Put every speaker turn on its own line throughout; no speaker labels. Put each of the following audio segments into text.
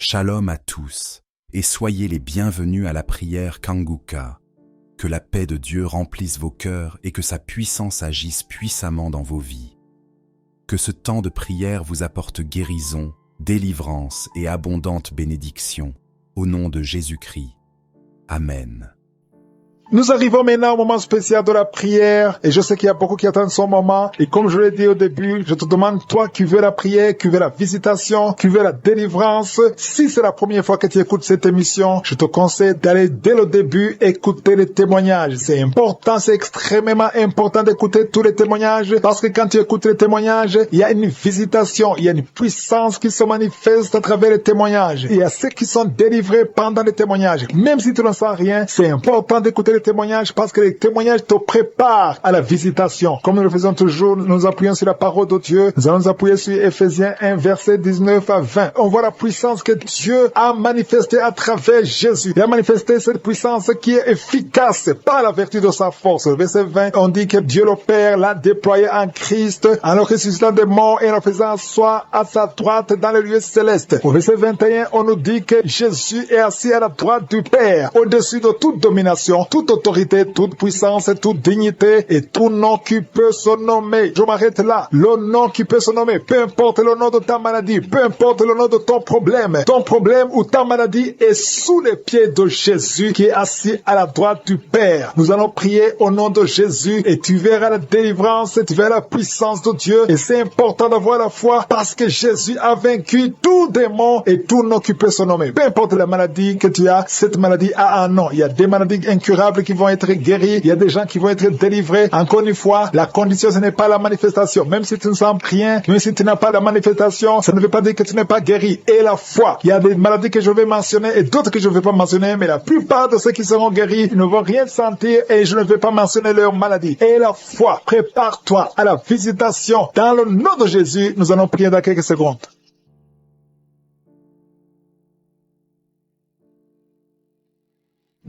Shalom à tous, et soyez les bienvenus à la prière Kanguka. Que la paix de Dieu remplisse vos cœurs et que sa puissance agisse puissamment dans vos vies. Que ce temps de prière vous apporte guérison, délivrance et abondante bénédiction, au nom de Jésus-Christ. Amen.
Nous arrivons maintenant au moment spécial de la prière et je sais qu'il y a beaucoup qui attendent son moment et comme je l'ai dit au début, je te demande toi qui veux la prière, qui veux la visitation, qui veux la délivrance, si c'est la première fois que tu écoutes cette émission, je te conseille d'aller dès le début écouter les témoignages. C'est important, c'est extrêmement important d'écouter tous les témoignages parce que quand tu écoutes les témoignages, il y a une visitation, il y a une puissance qui se manifeste à travers les témoignages. Il y a ceux qui sont délivrés pendant les témoignages. Même si tu ne sens rien, c'est important d'écouter les témoignages parce que les témoignages te préparent à la visitation. Comme nous le faisons toujours, nous appuyons sur la parole de Dieu. Nous allons nous appuyer sur Ephésiens 1, verset 19 à 20. On voit la puissance que Dieu a manifestée à travers Jésus. Il a manifesté cette puissance qui est efficace par la vertu de sa force. Verset 20, on dit que Dieu le Père l'a déployé en Christ en le ressuscitant des morts et en le faisant asseoir à sa droite dans les lieux célestes. Au verset 21, on nous dit que Jésus est assis à la droite du Père, au-dessus de toute domination, toute autorité, toute puissance, toute dignité et tout nom qui peut se nommer. Je m'arrête là. Le nom qui peut se nommer, peu importe le nom de ta maladie, peu importe le nom de ton problème ou ta maladie est sous les pieds de Jésus qui est assis à la droite du Père. Nous allons prier au nom de Jésus et tu verras la délivrance, tu verras la puissance de Dieu et c'est important d'avoir la foi parce que Jésus a vaincu tout démon et tout nom qui peut se nommer. Peu importe la maladie que tu as, cette maladie a un nom. Il y a des maladies incurables qui vont être guéris, il y a des gens qui vont être délivrés. Encore une fois, la condition ce n'est pas la manifestation. Même si tu ne sens rien, même si tu n'as pas la manifestation, ça ne veut pas dire que tu n'es pas guéri. Et la foi, il y a des maladies que je vais mentionner et d'autres que je ne vais pas mentionner, mais la plupart de ceux qui seront guéris ne vont rien sentir et je ne vais pas mentionner leur maladie. Et la foi, prépare-toi à la visitation. Dans le nom de Jésus, nous allons prier dans quelques secondes.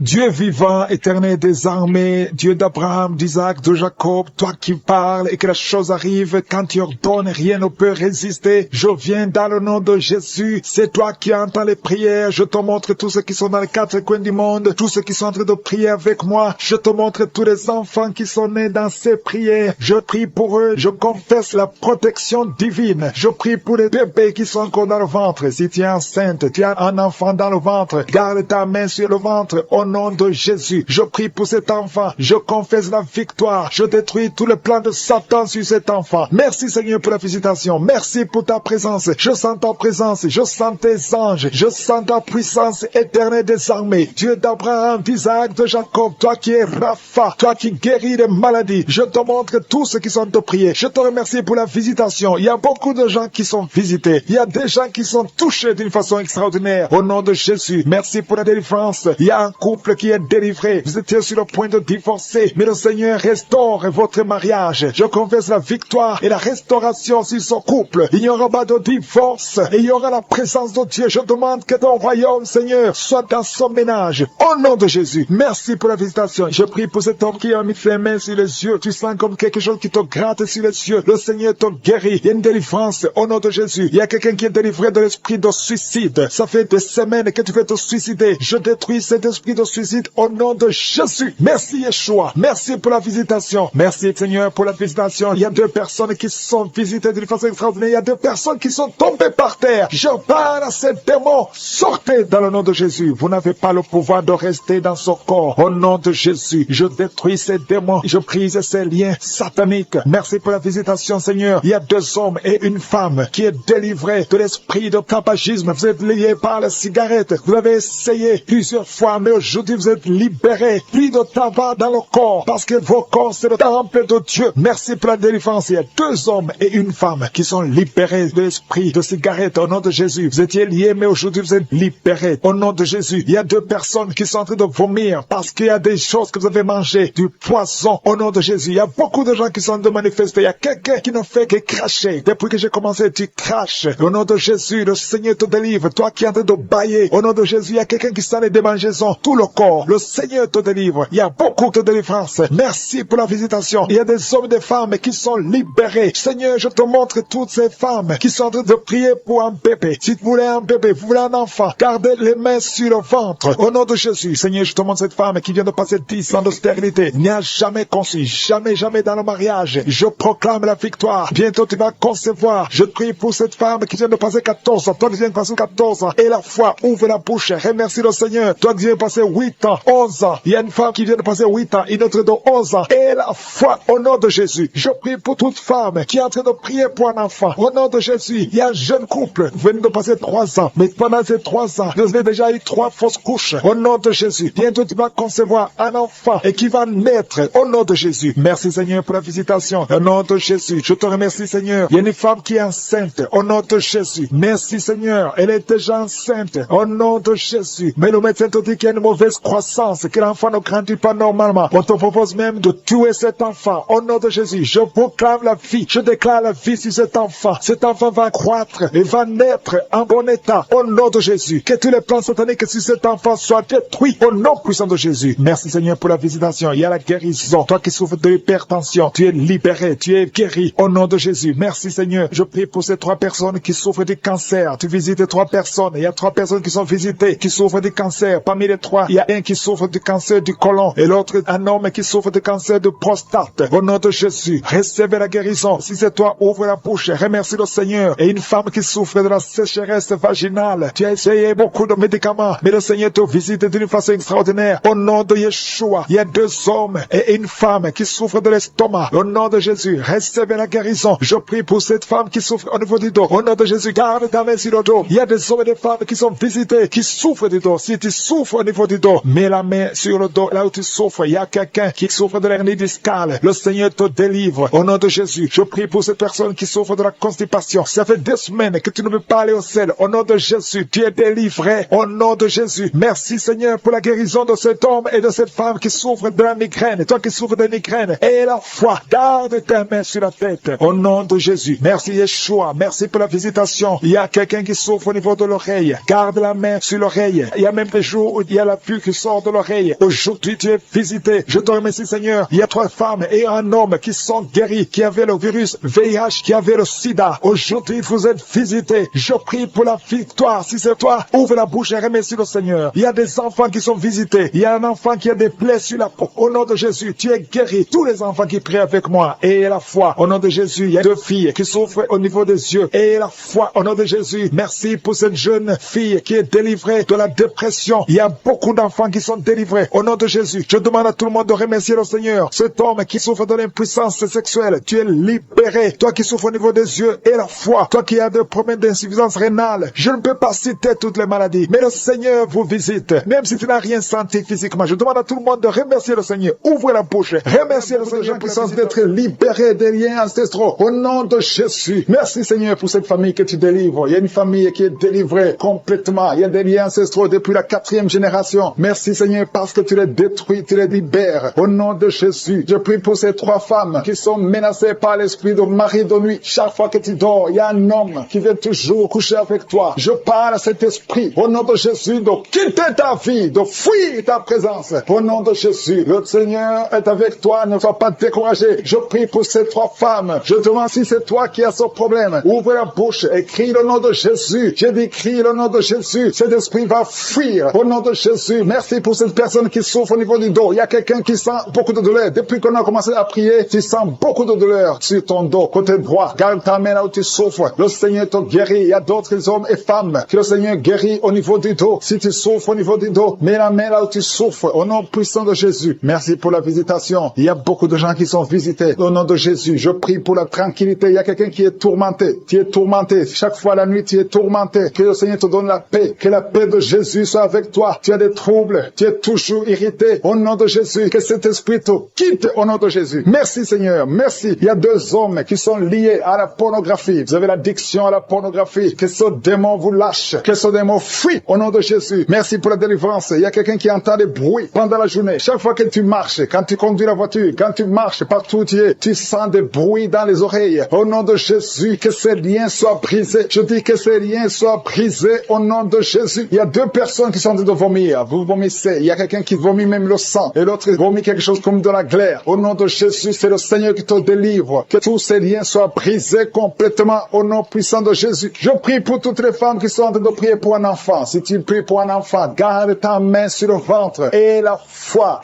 Dieu vivant, éternel des armées, Dieu d'Abraham, d'Isaac, de Jacob, toi qui parles et que la chose arrive, quand tu ordonnes, rien ne peut résister. Je viens dans le nom de Jésus, c'est toi qui entends les prières, je te montre tous ceux qui sont dans les quatre coins du monde, tous ceux qui sont en train de prier avec moi, je te montre tous les enfants qui sont nés dans ces prières, je prie pour eux, je confesse la protection divine, je prie pour les bébés qui sont encore dans le ventre, si tu es enceinte, tu as un enfant dans le ventre, garde ta main sur le ventre, au nom de Jésus, je prie pour cet enfant, je confesse la victoire, je détruis tout le plan de Satan sur cet enfant. Merci Seigneur pour la visitation, merci pour ta présence, je sens ta présence, je sens tes anges, je sens ta puissance éternelle des armées, Dieu d'Abraham, d'Isaac, de Jacob, toi qui es Rapha, toi qui guéris les maladies, je te montre tous ceux qui sont de prier, je te remercie pour la visitation, il y a beaucoup de gens qui sont visités, il y a des gens qui sont touchés d'une façon extraordinaire, au nom de Jésus, merci pour la délivrance, il y a un couple qui est délivré. Vous étiez sur le point de divorcer, mais le Seigneur restaure votre mariage. Je confesse la victoire et la restauration sur son couple. Il n'y aura pas de divorce et il y aura la présence de Dieu. Je demande que ton royaume, Seigneur, soit dans son ménage. Au nom de Jésus, merci pour la visitation. Je prie pour cet homme qui a mis ses mains sur les yeux. Tu sens comme quelque chose qui te gratte sur les yeux. Le Seigneur te guérit. Il y a une délivrance au nom de Jésus. Il y a quelqu'un qui est délivré de l'esprit de suicide. Ça fait des semaines que tu veux te suicider. Je détruis cet esprit de suicide au nom de Jésus. Merci Yeshua. Merci pour la visitation. Merci Seigneur pour la visitation. Il y a deux personnes qui sont visitées d'une façon extraordinaire. Il y a deux personnes qui sont tombées par terre. Je parle à ces démons. Sortez dans le nom de Jésus. Vous n'avez pas le pouvoir de rester dans ce corps. Au nom de Jésus, je détruis ces démons. Je brise ces liens sataniques. Merci pour la visitation Seigneur. Il y a deux hommes et une femme qui est délivrée de l'esprit de tabagisme. Vous êtes liés par la cigarette. Vous l'avez essayé plusieurs fois, mais aujourd'hui vous êtes libérés, plus de tabac dans le corps, parce que vos corps c'est le temple de Dieu. Merci pour la délivrance. Il y a deux hommes et une femme qui sont libérés de l'esprit de cigarette au nom de Jésus. Vous étiez liés, mais aujourd'hui vous êtes libérés au nom de Jésus. Il y a deux personnes qui sont en train de vomir parce qu'il y a des choses que vous avez mangées, du poison au nom de Jésus. Il y a beaucoup de gens qui sont en train de manifester. Il y a quelqu'un qui ne fait que cracher. Depuis que j'ai commencé, tu craches. Au nom de Jésus, le Seigneur te délivre. Toi qui es en train de bailler, au nom de Jésus, il y a quelqu'un qui sent les démangeaisons. Tout le corps. Le Seigneur te délivre. Il y a beaucoup de délivrance. Merci pour la visitation. Il y a des hommes et des femmes qui sont libérés. Seigneur, je te montre toutes ces femmes qui sont en train de prier pour un bébé. Si vous voulez un bébé, vous voulez un enfant, gardez les mains sur le ventre. Au nom de Jésus, Seigneur, je te montre cette femme qui vient de passer 10 ans de stérilité. Il n'y a jamais conçu, jamais dans le mariage. Je proclame la victoire. Bientôt tu vas concevoir. Je prie pour cette femme qui vient de passer 14 ans. Toi qui viens de passer 14 ans. Et la foi, ouvre la bouche. Remercie le Seigneur. Toi qui viens de passer 8 ans, 11 ans. Il y a une femme qui vient de passer 8 ans, une autre de 11 ans. Et la foi, au nom de Jésus. Je prie pour toute femme qui est en train de prier pour un enfant. Au nom de Jésus, il y a un jeune couple venu de passer 3 ans. Mais pendant ces 3 ans, vous avez déjà eu 3 fausses couches. Au nom de Jésus. Bientôt tu vas concevoir un enfant et qui va naître. Au nom de Jésus. Merci Seigneur pour la visitation. Au nom de Jésus. Je te remercie Seigneur. Il y a une femme qui est enceinte. Au nom de Jésus. Merci Seigneur. Elle est déjà enceinte. Au nom de Jésus. Mais le médecin te dit qu'il y a une mauvaise croissance, que l'enfant ne grandit pas normalement. On te propose même de tuer cet enfant. Au nom de Jésus. Je proclame la vie. Je déclare la vie sur cet enfant. Cet enfant va croître et va naître en bon état. Au nom de Jésus. Que tous les plans sataniques sur cet enfant soient détruits. Au nom puissant de Jésus. Merci Seigneur pour la visitation. Il y a la guérison. Toi qui souffres de l'hypertension, tu es libéré, tu es guéri. Au nom de Jésus. Merci Seigneur. Je prie pour ces 3 personnes qui souffrent du cancer. Tu visites 3 personnes. Il y a 3 personnes qui sont visitées, qui souffrent du cancer. Parmi les 3, il y a un qui souffre du cancer du côlon et l'autre, un homme qui souffre du cancer de prostate. Au nom de Jésus, recevez la guérison. Si c'est toi, ouvre la bouche. Remercie le Seigneur. Et une femme qui souffre de la sécheresse vaginale. Tu as essayé beaucoup de médicaments, mais le Seigneur te visite d'une façon extraordinaire. Au nom de Yeshua, il y a 2 hommes et une femme qui souffrent de l'estomac. Au nom de Jésus, recevez la guérison. Je prie pour cette femme qui souffre au niveau du dos. Au nom de Jésus, garde ta main sur le dos. Il y a des hommes et des femmes qui sont visités, qui souffrent du dos. Si tu souffres au niveau du dos, mets la main sur le dos, là où tu souffres. Il y a quelqu'un qui souffre de l'hernie discale. Le Seigneur te délivre. Au nom de Jésus, je prie pour cette personne qui souffre de la constipation. Ça fait 2 semaines que tu ne peux pas aller au ciel. Au nom de Jésus, tu es délivré. Au nom de Jésus, merci Seigneur pour la guérison de cet homme et de cette femme qui souffre de la migraine. Toi qui souffres de migraine, et la foi, garde ta main sur la tête. Au nom de Jésus, merci Yeshua. Merci pour la visitation. Il y a quelqu'un qui souffre au niveau de l'oreille. Garde la main sur l'oreille. Il y a même des jours où il y a la pluie qui sort de l'oreille. Aujourd'hui, tu es visité. Je te remercie Seigneur. Il y a 3 femmes et un homme qui sont guéris, qui avaient le virus VIH, qui avaient le sida. Aujourd'hui, vous êtes visités. Je prie pour la victoire. Si c'est toi, ouvre la bouche et remercie le Seigneur. Il y a des enfants qui sont visités. Il y a un enfant qui a des plaies sur la peau. Au nom de Jésus, tu es guéri. Tous les enfants qui prient avec moi, et la foi. Au nom de Jésus, il y a 2 filles qui souffrent au niveau des yeux. Et la foi, au nom de Jésus. Merci pour cette jeune fille qui est délivrée de la dépression. Il y a beaucoup d'enfants qui sont délivrés. Au nom de Jésus, je demande à tout le monde de remercier le Seigneur. Cet homme qui souffre de l'impuissance sexuelle, tu es libéré. Toi qui souffres au niveau des yeux et la foi. Toi qui as des problèmes d'insuffisance rénale. Je ne peux pas citer toutes les maladies, mais le Seigneur vous visite. Même si tu n'as rien senti physiquement, je demande à tout le monde de remercier le Seigneur. Ouvrez la bouche. Remerciez le Seigneur pour puissance d'être libéré des liens ancestraux. Au nom de Jésus. Merci Seigneur pour cette famille que tu délivres. Il y a une famille qui est délivrée complètement. Il y a des liens ancestraux depuis la 4e génération. Merci Seigneur parce que tu les détruis, tu les libères. Au nom de Jésus. Je prie pour ces 3 femmes qui sont menacées par l'esprit de mari de nuit. Chaque fois que tu dors, il y a un homme qui vient toujours coucher avec toi. Je parle à cet esprit. Au nom de Jésus, de quitter ta vie, de fuir ta présence. Au nom de Jésus, le Seigneur est avec toi. Ne sois pas découragé. Je prie pour ces 3 femmes. Je demande si c'est toi qui as ce problème. Ouvre la bouche et crie le nom de Jésus. J'ai dit crie le nom de Jésus. Cet esprit va fuir. Au nom de Jésus. Merci pour cette personne qui souffre au niveau du dos. Il y a quelqu'un qui sent beaucoup de douleur. Depuis qu'on a commencé à prier, tu sens beaucoup de douleur sur ton dos, côté droit. Garde ta main là où tu souffres. Le Seigneur te guérit. Il y a d'autres hommes et femmes que le Seigneur guérit au niveau du dos. Si tu souffres au niveau du dos, mets la main là où tu souffres. Au nom puissant de Jésus. Merci pour la visitation. Il y a beaucoup de gens qui sont visités. Au nom de Jésus, je prie pour la tranquillité. Il y a quelqu'un qui est tourmenté. Tu es tourmenté. Chaque fois la nuit, tu es tourmenté. Que le Seigneur te donne la paix. Que la paix de Jésus soit avec toi. Tu as des troubles. Tu es toujours irrité. Au nom de Jésus, que cet esprit te quitte au nom de Jésus. Merci Seigneur. Merci. Il y a 2 hommes qui sont liés à la pornographie. Vous avez l'addiction à la pornographie. Que ce démon vous lâche. Que ce démon fuit au nom de Jésus. Merci pour la délivrance. Il y a quelqu'un qui entend des bruits pendant la journée. Chaque fois que tu marches, quand tu conduis la voiture, quand tu marches partout où tu es, tu sens des bruits dans les oreilles. Au nom de Jésus, que ces liens soient brisés. Je dis que ces liens soient brisés au nom de Jésus. Il y a 2 personnes qui sont en train de vomir. vous vomissez. Il y a quelqu'un qui vomit même le sang. Et l'autre vomit quelque chose comme de la glaire. Au nom de Jésus, c'est le Seigneur qui te délivre. Que tous ces liens soient brisés complètement au nom puissant de Jésus. Je prie pour toutes les femmes qui sont en train de prier pour un enfant. Si tu pries pour un enfant, garde ta main sur le ventre. Et la foi.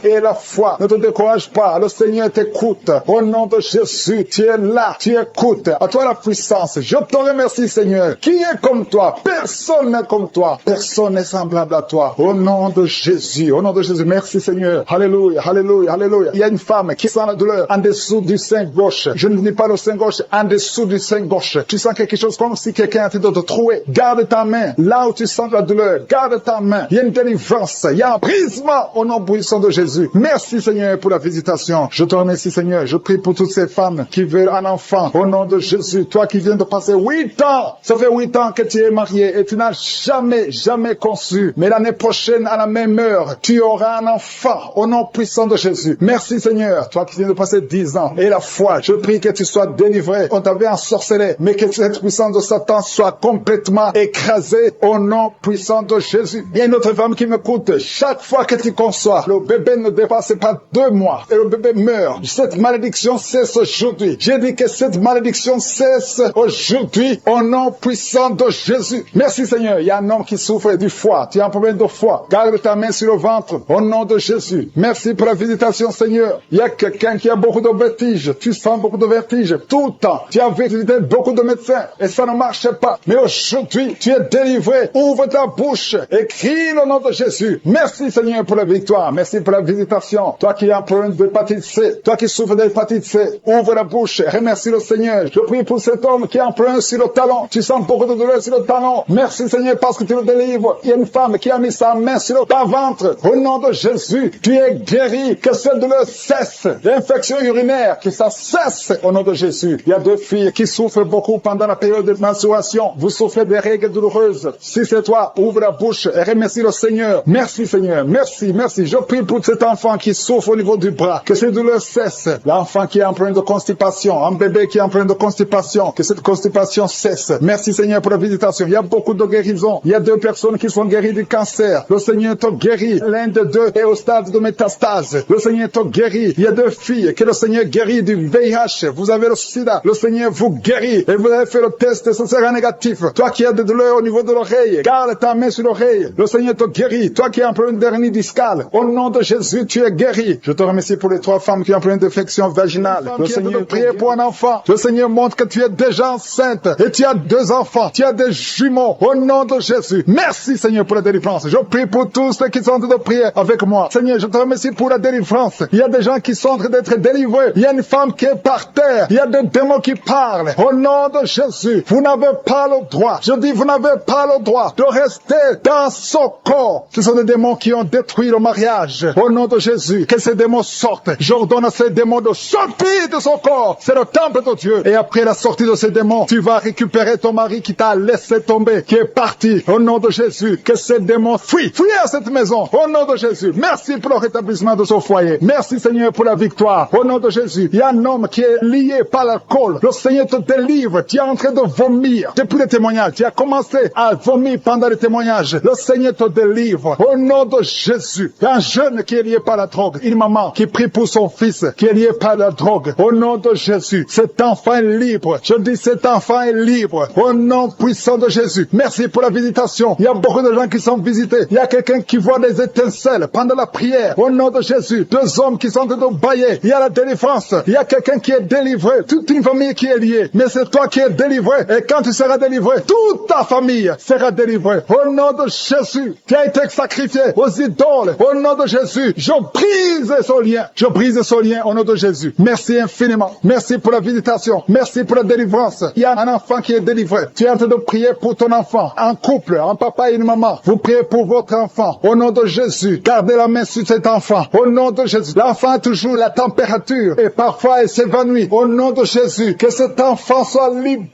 Ne te décourage pas. Le Seigneur t'écoute. Au nom de Jésus, tu es là. Tu écoutes. À toi la puissance. Je te remercie, Seigneur. Qui est comme toi? Personne n'est comme toi. Personne n'est semblable à toi. Au nom de Jésus. Au nom de Jésus. Merci, Seigneur. Alléluia. Alléluia. Alléluia. Il y a une femme qui sent la douleur en dessous du sein gauche. Je ne dis pas le sein gauche, en dessous du sein gauche. Tu sens quelque chose comme si quelqu'un a été de te trouer. Garde ta main. Là où tu sens la douleur, garde ta main. Il y a une délivrance. Il y a un brisement au nom puissant de Jésus. Merci, Seigneur, pour la visitation. Je te remercie, Seigneur. Je prie pour toutes ces femmes qui veulent un enfant. Au nom de Jésus. Toi qui viens de passer 8 ans. Ça fait 8 ans que tu es marié et tu n'as jamais conçu. Mais l'année prochaine, à la même heure, tu auras un enfant. Au nom puissant de Jésus. Merci, Seigneur. Toi qui viens de passer 10 ans. Et la foi. Je prie que tu sois délivré. On t'avait ensorcelé. Mais que cette puissance de Satan soit complètement écrasée au nom puissant de Jésus. Il y a une autre femme qui m'écoute. Chaque fois que tu conçois, le bébé ne dépasse pas 2 mois et le bébé meurt. Cette malédiction cesse aujourd'hui. J'ai dit que cette malédiction cesse aujourd'hui au nom puissant de Jésus. Merci, Seigneur. Il y a un homme qui souffre du foie. Tu as un problème de foie. Garde ta main sur le ventre au nom de Jésus. Merci pour la visitation, Seigneur. Il y a quelqu'un qui a beaucoup de vertiges. Tu sens beaucoup de vertiges tout le temps. Tu as visité beaucoup de médecins et ça ne marche pas. Mais aujourd'hui, tu es délivré. Ouvre ta bouche et crie le nom de Jésus. Merci, Seigneur, pour la victoire. Merci pour la visitation. Toi qui as un problème d'hépatite C, toi qui souffres d'hépatite C, ouvre la bouche et remercie le Seigneur. Je prie pour cet homme qui a un problème sur le talon. Tu sens beaucoup de douleur sur le talon. Merci, Seigneur, parce que tu le délivres. Il y a une femme qui a mis sa main sur le ventre. Au nom de Jésus, tu es guéri. Que cette douleur cesse. L'infection urinaire, que ça cesse au nom de Jésus. Il y a 2 filles qui souffrent beaucoup pendant la période de menstruation. Vous souffrez des règles douloureuses. Si c'est toi, ouvre la bouche et remercie le Seigneur. Merci, Seigneur. Merci. Je prie pour cet enfant qui souffre au niveau du bras. Que cette douleur cesse. L'enfant qui est en problème de constipation. Un bébé qui est en problème de constipation. Que cette constipation cesse. Merci, Seigneur, pour la visitation. Il y a beaucoup de guérisons. Il y a 2 personnes qui sont guéries du cancer. Le Seigneur te guérit. L'un de 2 est au stade de métastase. Le Seigneur te guérit. Il y a 2 filles que le Seigneur guérit du VIH. Vous avez le sida. Le Seigneur vous guérit. Et vous avez fait le test et ce sera négatif. Toi qui as des douleurs au niveau de l'oreille, garde ta main sur l'oreille. Le Seigneur te guérit. Toi qui as un problème d'hernie discale, au nom de Jésus, tu es guéri. Je te remercie pour les 3 femmes qui ont un problème d'infection vaginale. Le Seigneur prie pour un enfant. Le Seigneur montre que tu es déjà enceinte et tu as 2 enfants. Tu as des jumeaux. Au nom de Jésus. Merci, Seigneur, pour la délivrance. Je prie pour tous ceux qui sont en train de prier avec moi. Seigneur, je te remercie pour la délivrance. Il y a des gens qui sont en train d'être délivrés. Il y a une femme qui est par terre. Il y a des démons qui parlent. Au nom de Jésus, vous n'avez pas le droit. Je dis, vous n'avez pas le droit de rester dans son corps. Ce sont des démons qui ont détruit le mariage. Au nom de Jésus, que ces démons sortent. J'ordonne à ces démons de sortir de son corps. C'est le temple de Dieu. Et après la sortie de ces démons, tu vas récupérer ton mari qui t'a laissé tomber, qui est parti. Au nom de Jésus, que ces démons fuient. Fuis à cette maison. Au nom de Jésus. Merci pour le rétablissement de son foyer. Merci, Seigneur, pour la victoire. Au nom de Jésus, il y a un homme qui est lié par l'alcool. Le Seigneur te délivre. Tu es en train de vomir. Depuis le témoignage, tu as commencé à vomir pendant le témoignage. Le Seigneur te délivre. Au nom de Jésus. Il y a un jeune qui est lié par la drogue. Une maman qui prie pour son fils qui est lié par la drogue. Au nom de Jésus. Cet enfant est libre. Je dis cet enfant est libre. Au nom puissant de Jésus. Merci pour la visitation. Il y a beaucoup de gens qui sont visités. Il y a quelqu'un qui voit des étincelles pendant la prière. Au nom de Jésus. 2 hommes qui sont en train de bailler. Il y a la délivrance. Il y a quelqu'un qui est délivré. Toute une famille qui est liée. Mais c'est toi qui es délivré. Et quand tu seras délivré, toute ta famille sera délivrée. Au nom de Jésus, qui a été sacrifié aux idoles. Au nom de Jésus, je brise ce lien. Je brise ce lien au nom de Jésus. Merci infiniment. Merci pour la visitation. Merci pour la délivrance. Il y a un enfant qui est délivré. Tu es en train de prier pour ton enfant. Un couple, un papa et une maman. Vous priez pour votre enfant. Au nom de Jésus, gardez la main sur cet enfant. Au nom de Jésus. L'enfant a toujours la température et parfois il s'évanouit. Au nom de Jésus, que cet enfant soit libéré.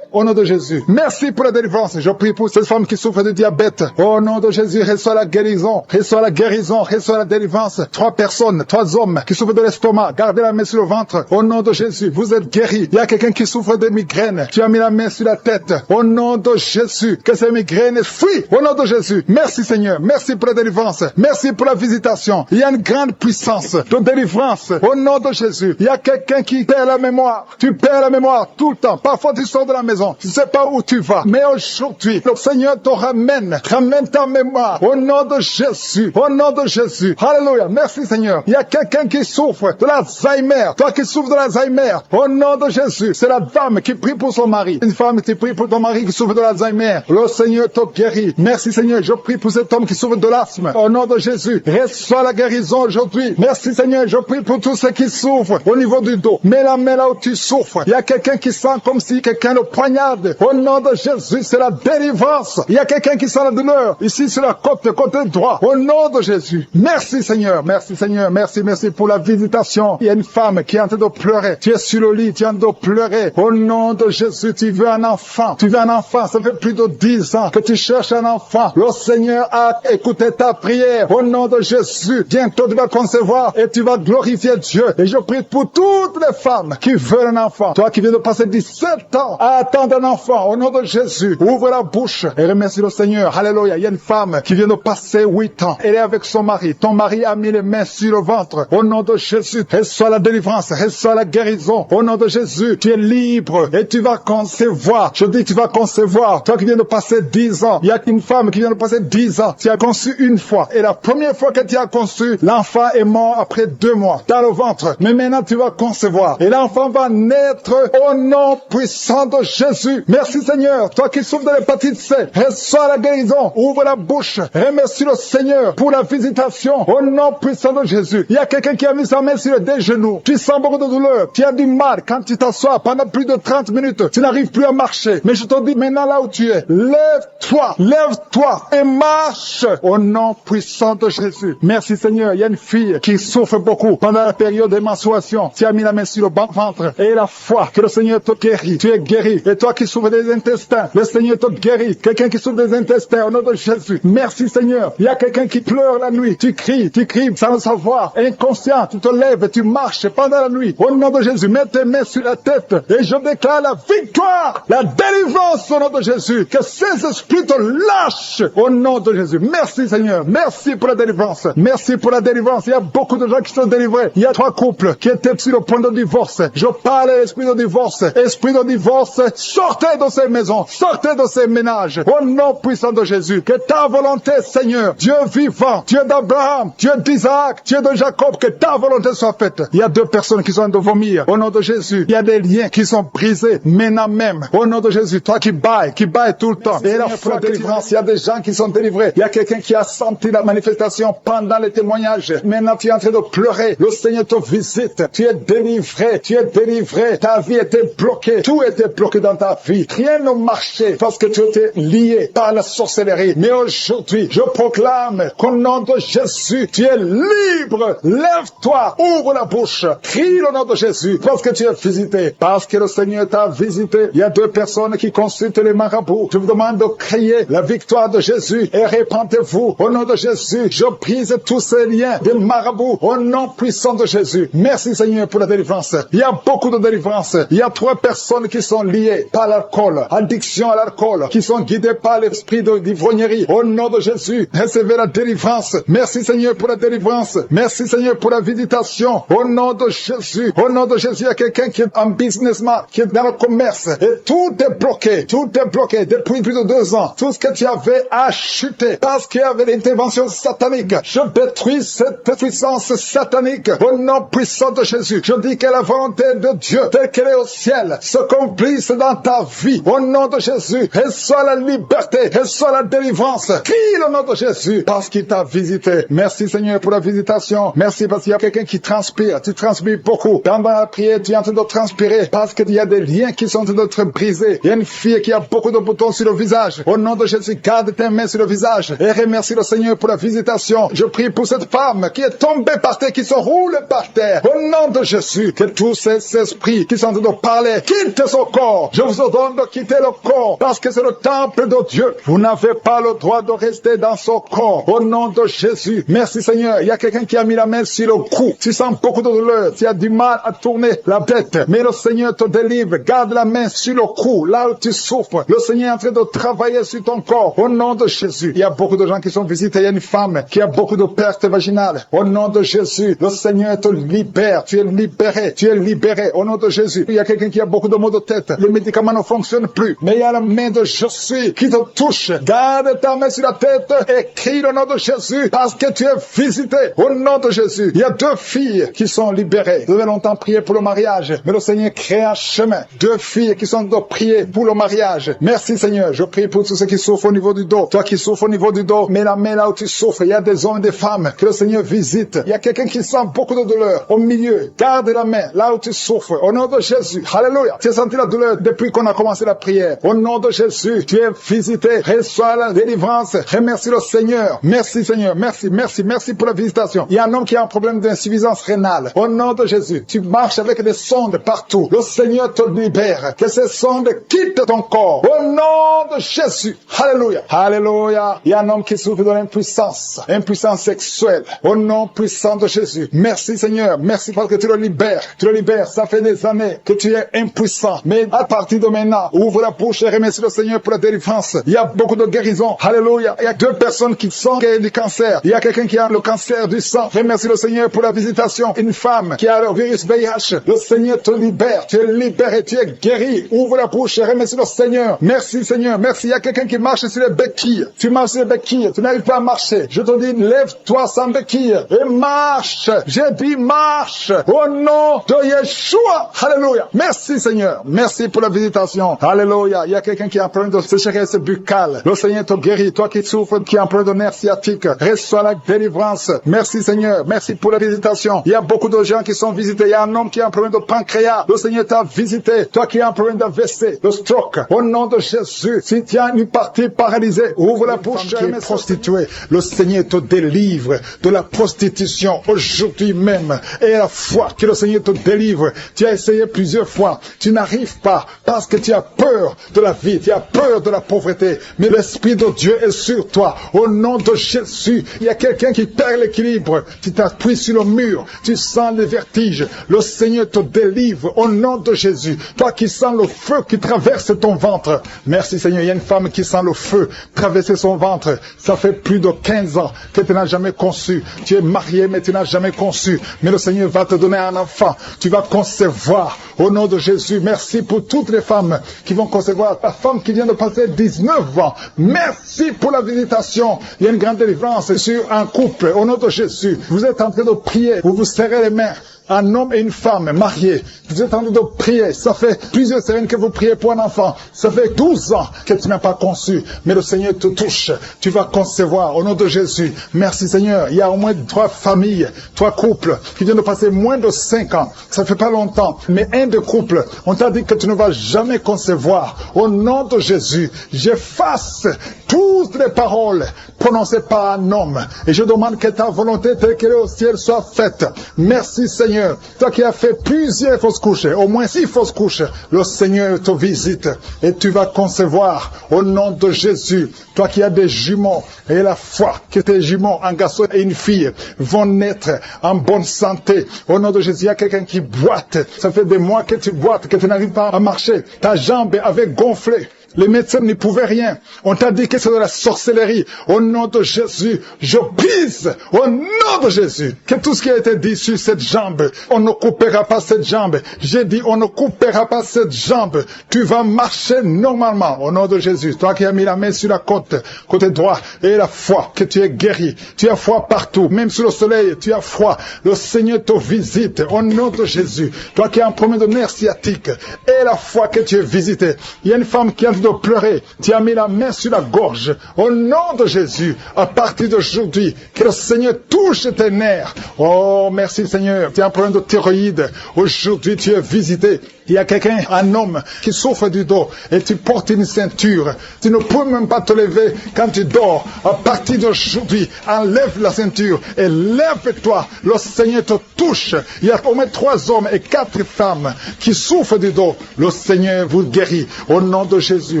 Au nom de Jésus. Merci pour la délivrance. Je prie pour cette femme qui souffre de diabète. Au nom de Jésus, reçois la guérison. Reçois la guérison. Reçois la délivrance. 3 personnes, 3 hommes qui souffrent de l'estomac. Gardez la main sur le ventre. Au nom de Jésus, vous êtes guéris. Il y a quelqu'un qui souffre de migraines. Tu as mis la main sur la tête. Au nom de Jésus, que ces migraines fuient. Au nom de Jésus. Merci Seigneur. Merci pour la délivrance. Merci pour la visitation. Il y a une grande puissance de délivrance au nom de Jésus. Il y a quelqu'un qui perd la mémoire. Tu perds la mémoire tout le temps. Parfois, tu sors de la maison. Tu ne sais pas où tu vas. Mais aujourd'hui, le Seigneur te ramène. Ramène ta mémoire au nom de Jésus. Au nom de Jésus. Alléluia. Merci Seigneur. Il y a quelqu'un qui souffre de l'Alzheimer. Toi qui souffres de l'Alzheimer. Au nom de Jésus. C'est la dame qui prie pour son mari. Une femme qui prie pour ton mari qui souffre de l'Alzheimer. Le Seigneur te guérit. Merci Seigneur. Je prie pour cet homme qui souffre de l'asthme. Au nom de Jésus. Reçois la guérison aujourd'hui. Merci Seigneur. Je prie pour tous ceux qui souffrent au niveau du dos. Mets la main là où tu souffres. Il y a quelqu'un qui sent comme si quelqu'un le poignarde. Au nom de Jésus, c'est la délivrance. Il y a quelqu'un qui sent la douleur. Ici sur la côté droit. Au nom de Jésus. Merci Seigneur. Merci Seigneur. Merci pour la visitation. Il y a une femme qui est en train de pleurer. Tu es sur le lit. Tu es en train de pleurer. Au nom de Jésus, tu veux un enfant. Tu veux un enfant. Ça fait plus de 10 ans que tu cherches un enfant. Le Seigneur a écouté ta prière. Au nom de Jésus. Bientôt tu vas concevoir et tu vas glorifier Dieu. Et je prie pour toutes les femmes qui veulent un enfant. Toi qui viens de passer 17 ans à attendre un enfant. Au nom de Jésus. Ouvre la bouche et remercie le Seigneur. Alléluia. Il y a une femme qui vient de passer 8 ans. Elle est avec son mari. Ton mari a mis les mains sur le ventre. Au nom de Jésus. Reçois la délivrance. Reçois la guérison. Au nom de Jésus. Tu es libre et tu vas concevoir. Je dis tu vas concevoir. Toi qui viens de passer 10 ans. Il y a une femme qui vient de passer 10 ans. Tu as conçu une fois. Et la première fois que tu as conçu, l'enfant est mort après 2 mois dans le ventre. Mais maintenant tu vas concevoir. Et l'enfant va naître au nom puissant de Jésus. Merci Seigneur. Toi qui souffres de l'hépatite C. Reçois la guérison. Ouvre la bouche. Remercie le Seigneur pour la visitation. Au nom puissant de Jésus. Il y a quelqu'un qui a mis sa main sur des genoux. Tu sens beaucoup de douleur. Tu as du mal quand tu t'assois pendant plus de 30 minutes. Tu n'arrives plus à marcher. Mais je te dis maintenant là où tu es. Lève-toi. Lève-toi et marche. Au nom puissant de Jésus. Merci Seigneur. Il y a une fille qui souffre beaucoup pendant la période de menstruation. Tu as mis la main sur le ventre et la foi que le Seigneur te guérit. Tu es guéri. Et toi qui souffres des intestins, le Seigneur te guérit. Quelqu'un qui souffre des intestins, au nom de Jésus. Merci Seigneur. Il y a quelqu'un qui pleure la nuit. Tu cries sans le savoir. Inconscient, tu te lèves et tu marches pendant la nuit. Au nom de Jésus, mets tes mains sur la tête et je déclare la victoire, la délivrance au nom de Jésus. Que ces esprits te lâchent au nom de Jésus. Merci Seigneur. Merci pour la délivrance. Merci pour la délivrance. Il y a beaucoup de gens qui sont délivrés. Il y a 3 couples qui étaient sur le point de divorce. Je parle à l'esprit de divorce. Esprit de divorce, sortez de ces maisons. Sortez de ces ménages. Au nom puissant de Jésus. Que ta volonté, Seigneur, Dieu vivant, Dieu d'Abraham, Dieu d'Isaac, Dieu de Jacob, que ta volonté soit faite. Il y a 2 personnes qui sont en train de vomir. Au nom de Jésus. Il y a des liens qui sont brisés maintenant même. Au nom de Jésus. Toi qui bailles tout le temps. Et la foi de délivrance, il y a des gens qui sont délivrés. Il y a quelqu'un qui a senti la manifestation pendant les témoignages. Maintenant tu es en train de pleurer. Le Seigneur te visite. Tu es délivré. Tu es délivré. Ta vie était bloquée. Tout était bloqué dans ta vie. Rien ne marchait parce que tu étais lié par la sorcellerie. Mais aujourd'hui, je proclame qu'au nom de Jésus, tu es libre. Lève-toi. Ouvre la bouche. Crie le nom de Jésus parce que tu es visité. Parce que le Seigneur t'a visité. Il y a 2 personnes qui consultent les marabouts. Je vous demande de crier la victoire de Jésus et répandez-vous. Au nom de Jésus, je brise tous ces liens des marabouts. Au nom puissant de Jésus. Merci Seigneur pour la délivrance. Il y a beaucoup de délivrance. Il y a 3 personnes qui sont liées par l'alcool, addiction à l'alcool, qui sont guidées par l'esprit d'ivrognerie. Au nom de Jésus, recevez la délivrance. Merci Seigneur pour la délivrance. Merci Seigneur pour la visitation. Au nom de Jésus. Au nom de Jésus, il y a quelqu'un qui est un businessman, qui est dans le commerce. Et tout est bloqué. Tout est bloqué depuis plus de 2 ans. Tout ce que tu avais a chuté parce qu'il y avait l'intervention satanique. Je détruis cette puissance satanique. Au nom puissant de Jésus. Je dis que la volonté de Dieu, telle qu'elle est au ciel, se accomplisse dans ta vie. Au nom de Jésus. Reçois la liberté. Reçois la délivrance. Crie le nom de Jésus parce qu'il t'a visité. Merci Seigneur pour la visitation. Merci parce qu'il y a quelqu'un qui transpire. Tu transpires beaucoup. Dans la prière, tu es en train de transpirer parce qu'il y a des liens qui sont en train d'être brisés. Il y a une fille qui a beaucoup de boutons sur le visage. Au nom de Jésus, garde tes mains sur le visage et remercie le Seigneur pour la visitation. Je prie pour cette femme qui est tombée par terre, qui se roule par terre. Au nom de Jésus, que tous ces esprits qui sont en train de parler quittent son corps. Je vous ordonne de quitter le corps parce que c'est le temple de Dieu. Vous n'avez pas le droit de rester dans son corps. Au nom de Jésus. Merci Seigneur. Il y a quelqu'un qui a mis la main sur le cou. Tu sens beaucoup de douleur. Tu as du mal à tourner la tête. Mais le Seigneur te délivre. Garde la main sur le cou, là où tu souffres. Le Seigneur est en train de travailler sur ton corps. Au nom de Jésus. Il y a beaucoup beaucoup de gens qui sont visités. Il y a une femme qui a beaucoup de pertes vaginales. Au nom de Jésus, le Seigneur te libère. Tu es libéré. Tu es libéré. Au nom de Jésus. Il y a quelqu'un qui a beaucoup de maux de tête. Les médicaments ne fonctionnent plus. Mais il y a la main de Jésus qui te touche. Garde ta main sur la tête et crie le nom de Jésus parce que tu es visité. Au nom de Jésus. Il y a 2 filles qui sont libérées. Vous avez longtemps prié pour le mariage, mais le Seigneur crée un chemin. 2 filles qui sont de prier pour le mariage. Merci Seigneur. Je prie pour tous ceux qui souffrent au niveau du dos. Toi qui souffres au niveau du dos, mets la main là où tu souffres. Il y a des hommes et des femmes que le Seigneur visite. Il y a quelqu'un qui sent beaucoup de douleur au milieu. Garde la main là où tu souffres. Au nom de Jésus. Alléluia. Tu as senti la douleur depuis qu'on a commencé la prière. Au nom de Jésus, tu es visité. Reçois la délivrance. Remercie le Seigneur. Merci Seigneur. Merci, merci, merci pour la visitation. Il y a un homme qui a un problème d'insuffisance rénale. Au nom de Jésus, tu marches avec des sondes partout. Le Seigneur te libère. Que ces sondes quittent ton corps. Au nom de Jésus. Alléluia. Alléluia. Il y a un homme qui souffre de l'impuissance. Impuissance sexuelle. Au nom puissant de Jésus. Merci Seigneur. Merci parce que tu le libères. Tu le libères. Ça fait des années que tu es impuissant. Mais à partir de maintenant, ouvre la bouche et remercie le Seigneur pour la délivrance. Il y a beaucoup de guérisons. Alléluia. Il y a 2 personnes qui sont guéries du cancer. Il y a quelqu'un qui a le cancer du sang. Remercie le Seigneur pour la visitation. Une femme qui a le virus VIH. Le Seigneur te libère. Tu es libéré. Tu es guéri. Ouvre la bouche et remercie le Seigneur. Merci Seigneur. Merci. Il y a quelqu'un qui marche sur les béquilles. Tu marches sur les béquilles. Tu n'arrives pas à marcher. Je te dis, lève-toi sans béquilles et marche. J'ai dit marche. Au nom de Yeshua. Alléluia. Merci Seigneur. Merci pour la visitation. Alléluia. Il y a quelqu'un qui a un problème de sécheresse buccale. Le Seigneur te guérit. Toi qui souffres, qui a un problème de nerf sciatique, reçois la délivrance. Merci Seigneur. Merci pour la visitation. Il y a beaucoup de gens qui sont visités. Il y a un homme qui a un problème de pancréas. Le Seigneur t'a visité. Toi qui as un problème d'AVC, de stroke. Au nom de Jésus. Si tu as une partie paralysée, ouvre la bouche. Qui est prostituée. Le Seigneur te délivre de la prostitution aujourd'hui même. Et à la foi que le Seigneur te délivre. Tu as essayé plusieurs fois. Tu n'arrives pas parce que tu as peur de la vie. Tu as peur de la pauvreté. Mais l'Esprit de Dieu est sur toi. Au nom de Jésus. Il y a quelqu'un qui perd l'équilibre. Tu t'appuies sur le mur. Tu sens les vertiges. Le Seigneur te délivre au nom de Jésus. Toi qui sens le feu qui traverse ton ventre. Merci Seigneur. Il y a une femme qui sent le feu traverser son ventre. Ça fait plus de 15 ans que tu n'as jamais conçu. Tu es marié mais tu n'as jamais conçu. Mais le Seigneur va te donner un enfant. Tu vas concevoir au nom de Jésus. Merci pour toutes les femmes qui vont concevoir. La femme qui vient de passer 19 ans. Merci pour la visitation. Il y a une grande délivrance sur un couple au nom de Jésus. Vous êtes en train de prier. Vous vous serrez les mains. Un homme et une femme mariés. Vous êtes en train de prier. Ça fait plusieurs semaines que vous priez pour un enfant. Ça fait 12 ans que tu n'as pas conçu. Mais le Seigneur te touche. Tu vas concevoir au nom de Jésus. Merci Seigneur. Il y a au moins 3 familles, 3 couples qui viennent de passer moins de 5 ans. Ça fait pas longtemps. Mais un des couples, on t'a dit que tu ne vas jamais concevoir. Au nom de Jésus, j'efface toutes les paroles prononcées par un homme. Et je demande que ta volonté telle qu'elle est au ciel soit faite. Merci Seigneur. Toi qui as fait plusieurs fausses couches, au moins 6 fausses couches, le Seigneur te visite et tu vas concevoir au nom de Jésus. Toi qui as des jumeaux et la foi que tes jumeaux, un garçon et une fille, vont naître en bonne santé. Au nom de Jésus, il y a quelqu'un qui boite. Ça fait des mois que tu boites, que tu n'arrives pas à marcher. Ta jambe avait gonflé. Les médecins n'y pouvaient rien. On t'a dit que c'est de la sorcellerie. Au nom de Jésus, je brise, au nom de Jésus, que tout ce qui a été dit sur cette jambe, on ne coupera pas cette jambe. J'ai dit, on ne coupera pas cette jambe. Tu vas marcher normalement, au nom de Jésus. Toi qui as mis la main sur la côté droit, et la foi, que tu es guéri. Tu as froid partout, même sous le soleil, tu as froid. Le Seigneur te visite, au nom de Jésus. Toi qui as un problème de nerf sciatique, et la foi que tu es visité. Il y a une femme qui a de pleurer, tu as mis la main sur la gorge, au nom de Jésus, à partir d'aujourd'hui, que le Seigneur touche tes nerfs. Oh, merci Seigneur, tu as un problème de thyroïde, aujourd'hui tu es visité. Il y a quelqu'un, un homme, qui souffre du dos, et tu portes une ceinture, tu ne peux même pas te lever quand tu dors. À partir d'aujourd'hui, enlève la ceinture, et lève-toi, le Seigneur te touche. Il y a au moins 3 hommes et 4 femmes qui souffrent du dos, le Seigneur vous guérit, au nom de Jésus.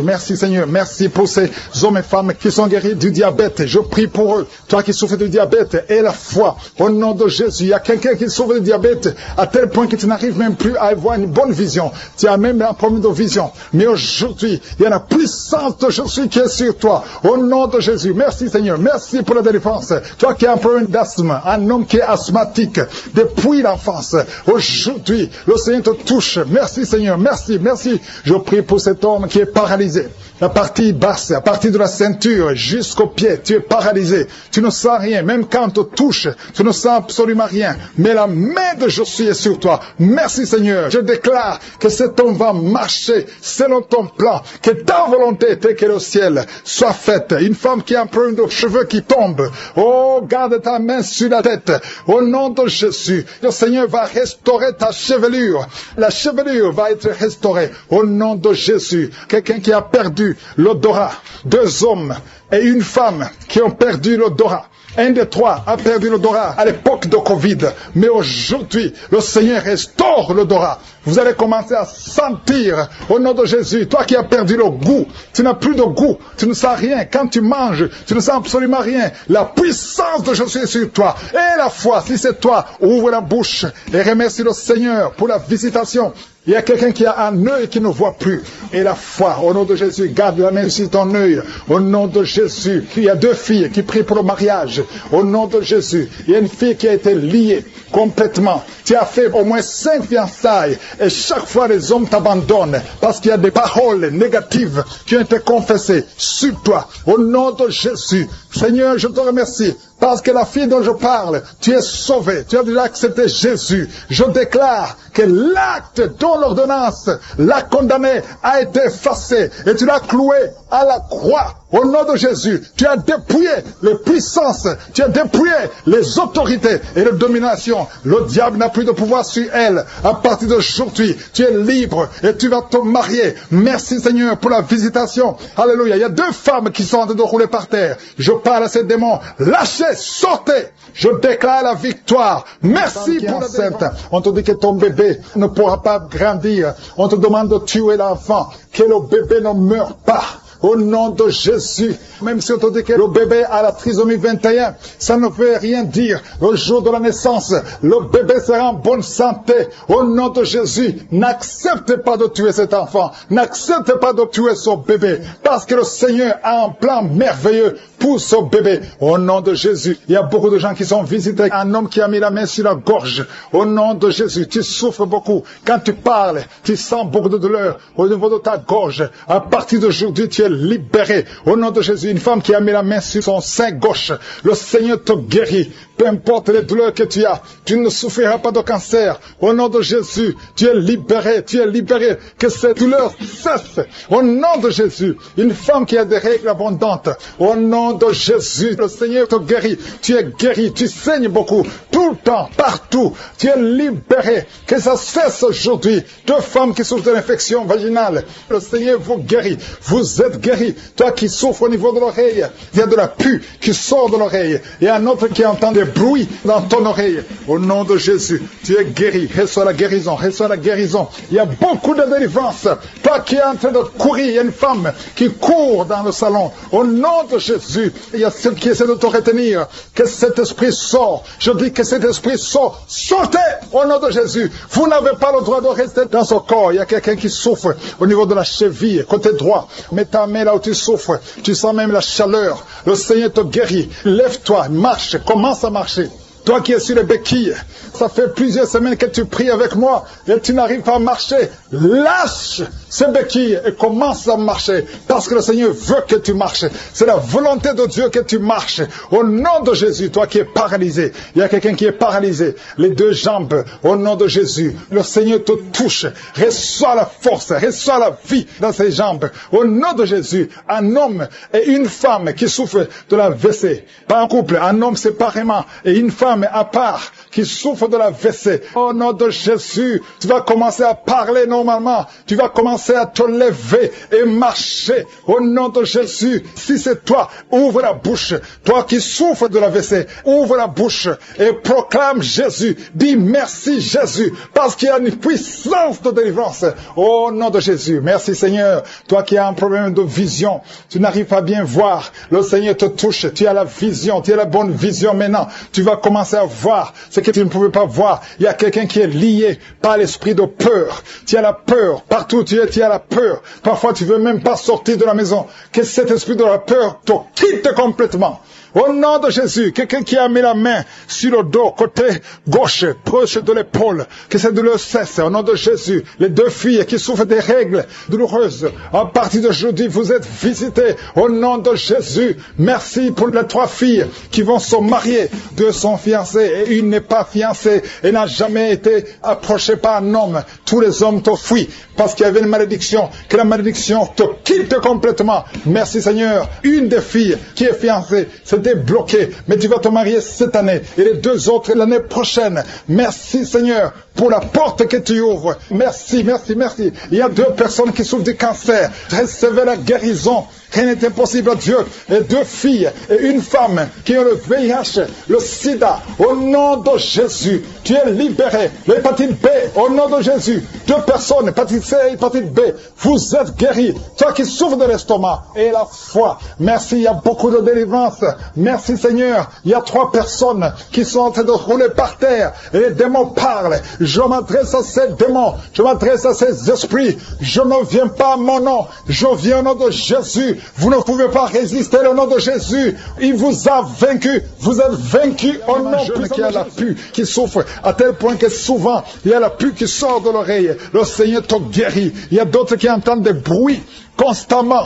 Merci Seigneur, merci pour ces hommes et femmes qui sont guéris du diabète. Je prie pour eux. Toi qui souffres du diabète, et la foi, au nom de Jésus. Il y a quelqu'un qui souffre du diabète à tel point que tu n'arrives même plus à avoir une bonne vision. vision. Tu as même un problème de vision. Mais aujourd'hui, il y a la puissance de Jésus qui est sur toi. Au nom de Jésus. Merci Seigneur. Merci pour la délivrance. Toi qui as un problème d'asthme, un homme qui est asthmatique depuis l'enfance. Aujourd'hui, le Seigneur te touche. Merci Seigneur. Merci, merci. Je prie pour cet homme qui est paralysé. La partie basse, à partir de la ceinture jusqu'au pied, tu es paralysé. Tu ne sens rien. Même quand on te touche, tu ne sens absolument rien. Mais la main de Jésus est sur toi. Merci Seigneur. Je déclare que cet homme va marcher selon ton plan. Que ta volonté, telle qu'elle est au ciel, soit faite. Une femme qui a un problème de cheveux qui tombent. Oh, garde ta main sur la tête. Au nom de Jésus, le Seigneur va restaurer ta chevelure. La chevelure va être restaurée. Au nom de Jésus. Quelqu'un qui a perdu l'odorat. 2 hommes et une femme qui ont perdu l'odorat. Un des 3 a perdu l'odorat à l'époque de Covid. Mais aujourd'hui, le Seigneur restaure l'odorat. Vous allez commencer à sentir, au nom de Jésus, toi qui as perdu le goût, tu n'as plus de goût, tu ne sens rien. Quand tu manges, tu ne sens absolument rien. La puissance de Jésus est sur toi. Et la foi, si c'est toi, ouvre la bouche et remercie le Seigneur pour la visitation. Il y a quelqu'un qui a un œil qui ne voit plus. Et la foi, au nom de Jésus, garde la main sur ton œil. Au nom de Jésus, il y a 2 filles qui prient pour le mariage. Au nom de Jésus, il y a une fille qui a été liée complètement. Tu as fait au moins 5 fiançailles. Et chaque fois, les hommes t'abandonnent. Parce qu'il y a des paroles négatives qui ont été confessées sur toi. Au nom de Jésus, Seigneur, je te remercie. Parce que la fille dont je parle, tu es sauvée. Tu as déjà accepté Jésus. Je déclare que l'acte dont l'ordonnance l'a condamné a été effacé. Et tu l'as cloué à la croix. Au nom de Jésus, tu as dépouillé les puissances, tu as dépouillé les autorités et les dominations. Le diable n'a plus de pouvoir sur elle. À partir d'aujourd'hui, tu es libre et tu vas te marier. Merci Seigneur pour la visitation. Alléluia. Il y a 2 femmes qui sont en train de rouler par terre. Je parle à ces démons. Lâchez, sortez. Je déclare la victoire. Merci pour la sainte. On te dit que ton bébé ne pourra pas grandir. On te demande de tuer l'enfant. Que le bébé ne meure pas. Au nom de Jésus, même si on te dit que le bébé a la trisomie 21, ça ne veut rien dire. Le jour de la naissance, le bébé sera en bonne santé. Au nom de Jésus, n'acceptez pas de tuer cet enfant. N'acceptez pas de tuer son bébé. Parce que le Seigneur a un plan merveilleux pour ce bébé. Au nom de Jésus, il y a beaucoup de gens qui sont visités. Un homme qui a mis la main sur la gorge. Au nom de Jésus, tu souffres beaucoup. Quand tu parles, tu sens beaucoup de douleur au niveau de ta gorge. À partir d'aujourd'hui, tu es libéré. Au nom de Jésus, une femme qui a mis la main sur son sein gauche. Le Seigneur te guérit. Peu importe les douleurs que tu as, tu ne souffriras pas de cancer. Au nom de Jésus, tu es libéré, tu es libéré. Que ces douleurs cessent. Au nom de Jésus, une femme qui a des règles abondantes. Au nom de Jésus, le Seigneur te guérit. Tu es guéri, tu saignes beaucoup. Tout le temps, partout. Tu es libéré. Que ça cesse aujourd'hui. 2 femmes qui souffrent de l'infection vaginale. Le Seigneur vous guérit. Vous êtes guéri. Toi qui souffres au niveau de l'oreille, il y a de la pus qui sort de l'oreille. Et un autre qui entend des bruits dans ton oreille. Au nom de Jésus, tu es guéri. Reçois la guérison. Reçois la guérison. Il y a beaucoup de délivrance. Toi qui es en train de courir, il y a une femme qui court dans le salon. Au nom de Jésus, il y a ceux qui essaient de te retenir. Que cet esprit sort. Je dis que cet esprit sort. Sortez au nom de Jésus. Vous n'avez pas le droit de rester dans ce corps. Il y a quelqu'un qui souffre au niveau de la cheville, côté droit. Mets ta main là où tu souffres. Tu sens même la chaleur. Le Seigneur te guérit. Lève-toi, marche, commence à marcher. Toi qui es sur les béquilles, ça fait plusieurs semaines que tu pries avec moi et tu n'arrives pas à marcher. Lâche ces béquilles et commence à marcher parce que le Seigneur veut que tu marches. C'est la volonté de Dieu que tu marches. Au nom de Jésus, toi qui es paralysé, il y a quelqu'un qui est paralysé, les 2 jambes, au nom de Jésus, le Seigneur te touche. Reçois la force, reçois la vie dans ses jambes. Au nom de Jésus, un homme et une femme qui souffrent de la WC, pas un couple, un homme séparément et une femme à part qui souffre de la WC. Au nom de Jésus, tu vas commencer à parler normalement. Tu vas commencer à te lever et marcher. Au nom de Jésus, si c'est toi, ouvre la bouche. Toi qui souffres de la WC, ouvre la bouche et proclame Jésus. Dis merci Jésus, parce qu'il y a une puissance de délivrance. Au nom de Jésus, merci Seigneur. Toi qui as un problème de vision, tu n'arrives pas à bien voir. Le Seigneur te touche. Tu as la vision, tu as la bonne vision maintenant. Tu vas commencer commencé à voir ce que tu ne pouvais pas voir. Il y a quelqu'un qui est lié par l'esprit de peur. Tu as la peur. Partout où tu es, tu as la peur. Parfois, tu veux même pas sortir de la maison. Que cet esprit de la peur te quitte complètement. Au nom de Jésus, quelqu'un qui a mis la main sur le dos, côté gauche, proche de l'épaule, que cette douleur cesse. Au nom de Jésus, les deux filles qui souffrent des règles douloureuses, à partir d'aujourd'hui, vous êtes visitées. Au nom de Jésus, merci pour les 3 filles qui vont se marier. 2 sont fiancées et une n'est pas fiancée et n'a jamais été approchée par un homme. Tous les hommes te fuient parce qu'il y avait une malédiction. Que la malédiction te quitte complètement. Merci Seigneur. Une des filles qui est fiancée, c'était bloqué, mais tu vas te marier cette année et les 2 autres l'année prochaine. Merci Seigneur pour la porte que tu ouvres. Merci, merci, merci. Il y a 2 personnes qui souffrent du cancer. Recevez la guérison. Rien n'est impossible à Dieu. Et 2 filles et une femme qui ont le VIH, le sida. Au nom de Jésus, tu es libéré. L'hépatite B, au nom de Jésus. 2 personnes, hépatite C et hépatite B. Vous êtes guéris. Toi qui souffres de l'estomac et la foi. Merci, il y a beaucoup de délivrance. Merci Seigneur. Il y a 3 personnes qui sont en train de rouler par terre. Et les démons parlent. Je m'adresse à ces démons. Je m'adresse à ces esprits. Je ne viens pas à mon nom. Je viens au nom de Jésus. Vous ne pouvez pas résister au nom de Jésus. Il vous a vaincu. Vous êtes vaincu au nom de qui a la pue, qui souffre à tel point que souvent il y a la pue qui sort de l'oreille. Le Seigneur te guérit. Il y a d'autres qui entendent des bruits constamment.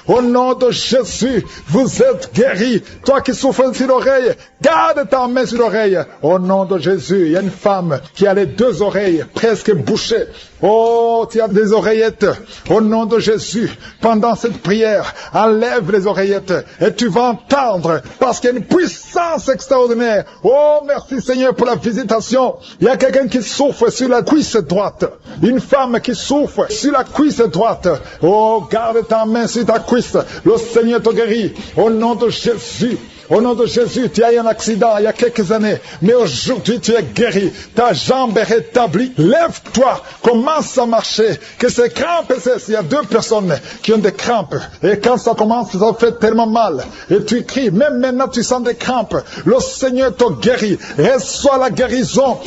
Au nom de Jésus, vous êtes guéris. Toi qui souffres sur l'oreille, garde ta main sur l'oreille. Au nom de Jésus, il y a une femme qui a les 2 oreilles presque bouchées. Oh, tu as des oreillettes. Au nom de Jésus, pendant cette prière, enlève les oreillettes et tu vas entendre parce qu'il y a une puissance extraordinaire. Oh, merci Seigneur pour la visitation. Il y a quelqu'un qui souffre sur la cuisse droite. Une femme qui souffre sur la cuisse droite. Oh, garde ta main sur ta cuisse. Le Seigneur te guérit. Au nom de Jésus. Au nom de Jésus, tu as eu un accident il y a quelques années, mais aujourd'hui tu es guéri, ta jambe est rétablie, lève-toi, commence à marcher, que ces crampes cessent. Il y a 2 personnes qui ont des crampes, et quand ça commence, ça fait tellement mal, et tu cries, même maintenant tu sens des crampes, le Seigneur te guérit, reçois la guérison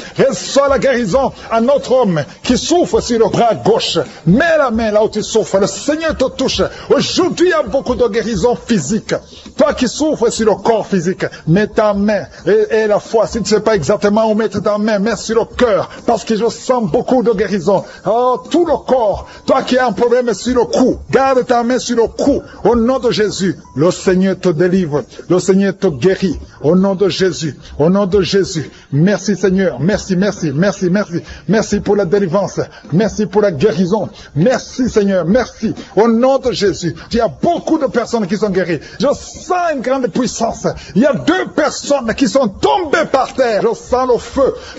à notre homme qui souffre sur le bras gauche, mets la main là où tu souffres, le Seigneur te touche. Aujourd'hui il y a beaucoup de guérison physique, toi qui souffres sur le corps physique, mets ta main et la foi, si tu ne sais pas exactement où mettre ta main, mets sur le cœur, parce que je sens beaucoup de guérison. Oh, tout le corps, toi qui as un problème sur le cou, garde ta main sur le cou, au nom de Jésus, le Seigneur te délivre, le Seigneur te guérit, au nom de Jésus, au nom de Jésus. Merci Seigneur, merci, merci, merci, merci, merci pour la délivrance, merci pour la guérison, merci Seigneur, merci, au nom de Jésus. Il y a beaucoup de personnes qui sont guéries, je sens une grande puissance. Il y a 2 personnes qui sont tombées par terre. Je sens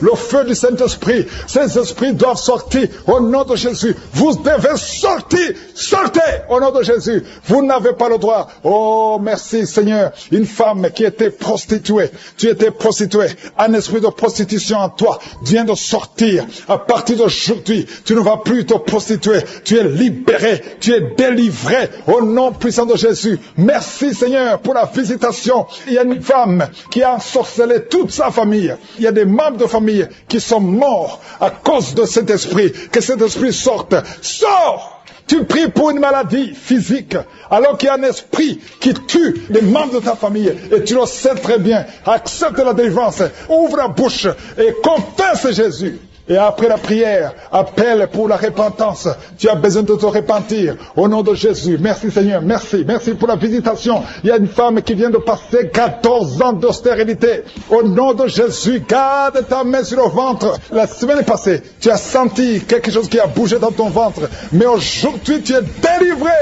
le feu du Saint-Esprit. Ces esprits doivent sortir au nom de Jésus. Vous devez sortir, sortez au nom de Jésus. Vous n'avez pas le droit. Oh, merci Seigneur. Une femme qui était prostituée, tu étais prostituée, un esprit de prostitution en toi vient de sortir. À partir d'aujourd'hui, tu ne vas plus te prostituer. Tu es libéré, tu es délivré au nom puissant de Jésus. Merci Seigneur pour la visitation. Il y a une femme qui a ensorcelé toute sa famille. Il y a des membres de famille qui sont morts à cause de cet esprit. Que cet esprit sorte. Sors! Tu pries pour une maladie physique, alors qu'il y a un esprit qui tue les membres de ta famille. Et tu le sais très bien. Accepte la délivrance. Ouvre la bouche et confesse Jésus. Et après la prière, appelle pour la repentance. Tu as besoin de te repentir. Au nom de Jésus. Merci Seigneur. Merci. Merci pour la visitation. Il y a une femme qui vient de passer 14 ans d'austérité. Au nom de Jésus, garde ta main sur le ventre. La semaine passée, tu as senti quelque chose qui a bougé dans ton ventre. Mais aujourd'hui, tu es délivré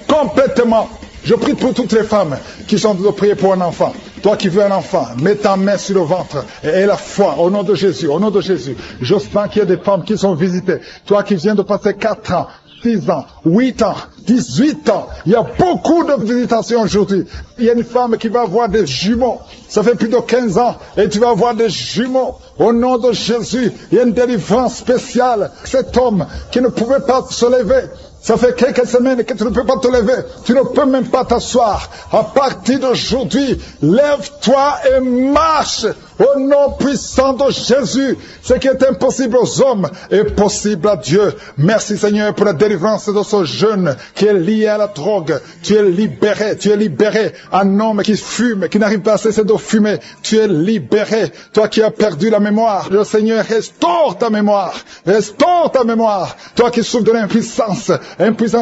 complètement. Je prie pour toutes les femmes qui sont de prier pour un enfant. Toi qui veux un enfant, mets ta main sur le ventre et la foi au nom de Jésus, au nom de Jésus. Je sens qu'il y a des femmes qui sont visitées. Toi qui viens de passer 4 ans, 6 ans, 8 ans, 18 ans. Il y a beaucoup de visitations aujourd'hui. Il y a une femme qui va avoir des jumeaux. Ça fait plus de 15 ans et tu vas avoir des jumeaux. Au nom de Jésus, il y a une délivrance spéciale. Cet homme qui ne pouvait pas se lever, ça fait quelques semaines que tu ne peux pas te lever. Tu ne peux même pas t'asseoir. À partir d'aujourd'hui, lève-toi et marche Au nom puissant de Jésus, ce qui est impossible aux hommes est possible à Dieu. Merci Seigneur pour la délivrance de ce jeune qui est lié à la drogue. Tu es libéré. Un homme qui fume, qui n'arrive pas à cesser de fumer. Tu es libéré. Toi qui as perdu la mémoire, le Seigneur restaure ta mémoire. Toi qui souffres de l'impuissance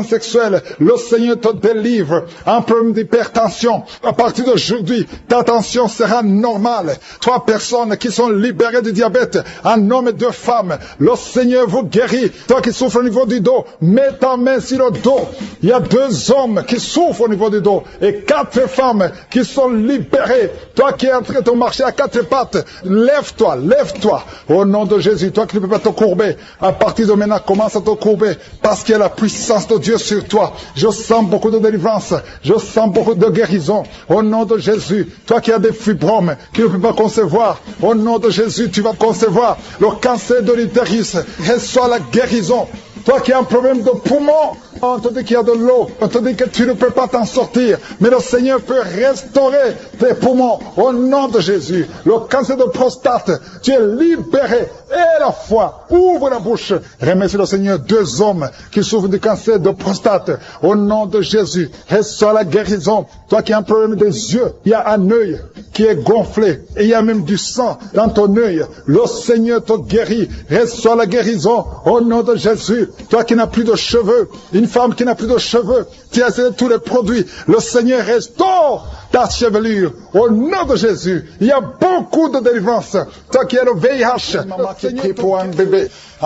sexuelle, le Seigneur te délivre. Un problème d'hypertension, à partir d'aujourd'hui, ta tension sera normale. 3 personnes qui sont libérées du diabète, un homme et 2 femmes, le Seigneur vous guérit. Toi qui souffres au niveau du dos, mets ta main sur le dos. Il y a 2 hommes qui souffrent au niveau du dos et 4 femmes qui sont libérées. Toi qui es en train de marcher à 4 pattes, lève-toi. Au nom de Jésus, toi qui ne peux pas te courber, à partir de maintenant, commence à te courber parce qu'il y a la puissance de Dieu sur toi. Je sens beaucoup de délivrance, je sens beaucoup de guérison. Au nom de Jésus, toi qui as des fibromes, qui ne peux pas concevoir, au nom de Jésus, tu vas concevoir le cancer de l'utérus. Reçois la guérison. Toi qui as un problème de poumon, on te dit qu'il y a de l'eau, on te dit que tu ne peux pas t'en sortir, mais le Seigneur peut restaurer tes poumons au nom de Jésus. Le cancer de prostate, tu es libéré. Et la foi, ouvre la bouche. Remercie le Seigneur 2 hommes qui souffrent du cancer de prostate. Au nom de Jésus, reçois la guérison. Toi qui as un problème des yeux, il y a un œil qui est gonflé et il y a même du sang dans ton œil. Le Seigneur te guérit. Reçois la guérison au nom de Jésus. Toi qui n'as plus de cheveux, une femme qui n'a plus de cheveux, tu as essayé tous les produits. Le Seigneur restaure ta chevelure au nom de Jésus. Il y a beaucoup de délivrance. Toi qui as le VIH, maman qui prie pour un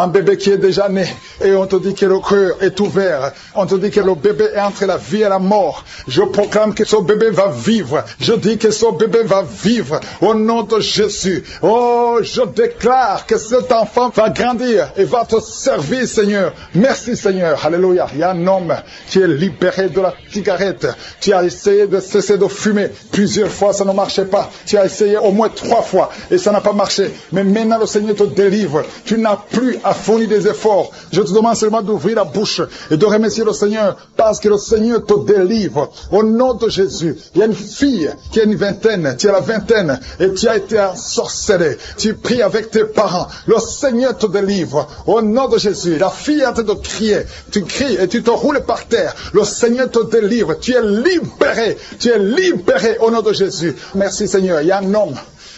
bébé qui est déjà né, et on te dit que le cœur est ouvert, on te dit que le bébé est entre la vie et la mort. Je proclame que ce bébé va vivre. Je dis que ce bébé va vivre au nom de Jésus. Oh, je déclare que cet enfant va grandir et va te servir, Seigneur. Merci, Seigneur. Alléluia. Il y a un homme qui est libéré de la cigarette. Tu as essayé de cesser de fumer plusieurs fois, ça ne marchait pas. Tu as essayé au moins 3 fois et ça n'a pas marché. Mais maintenant, le Seigneur te délivre. Tu n'as plus à fournir des efforts. Je te demande seulement d'ouvrir la bouche et de remercier le Seigneur parce que le Seigneur te délivre. Au nom de Jésus, il y a une fille qui a une vingtaine, tu as la vingtaine et tu as été ensorcelé. Tu pries avec tes parents. Le Seigneur te délivre. Au nom de Jésus, la fille est en train de crier. Tu cries et tu te roules par terre. Le Seigneur te délivre. Tu es libéré. Tu es libéré au nom de Jésus. Merci Seigneur. Il y a un homme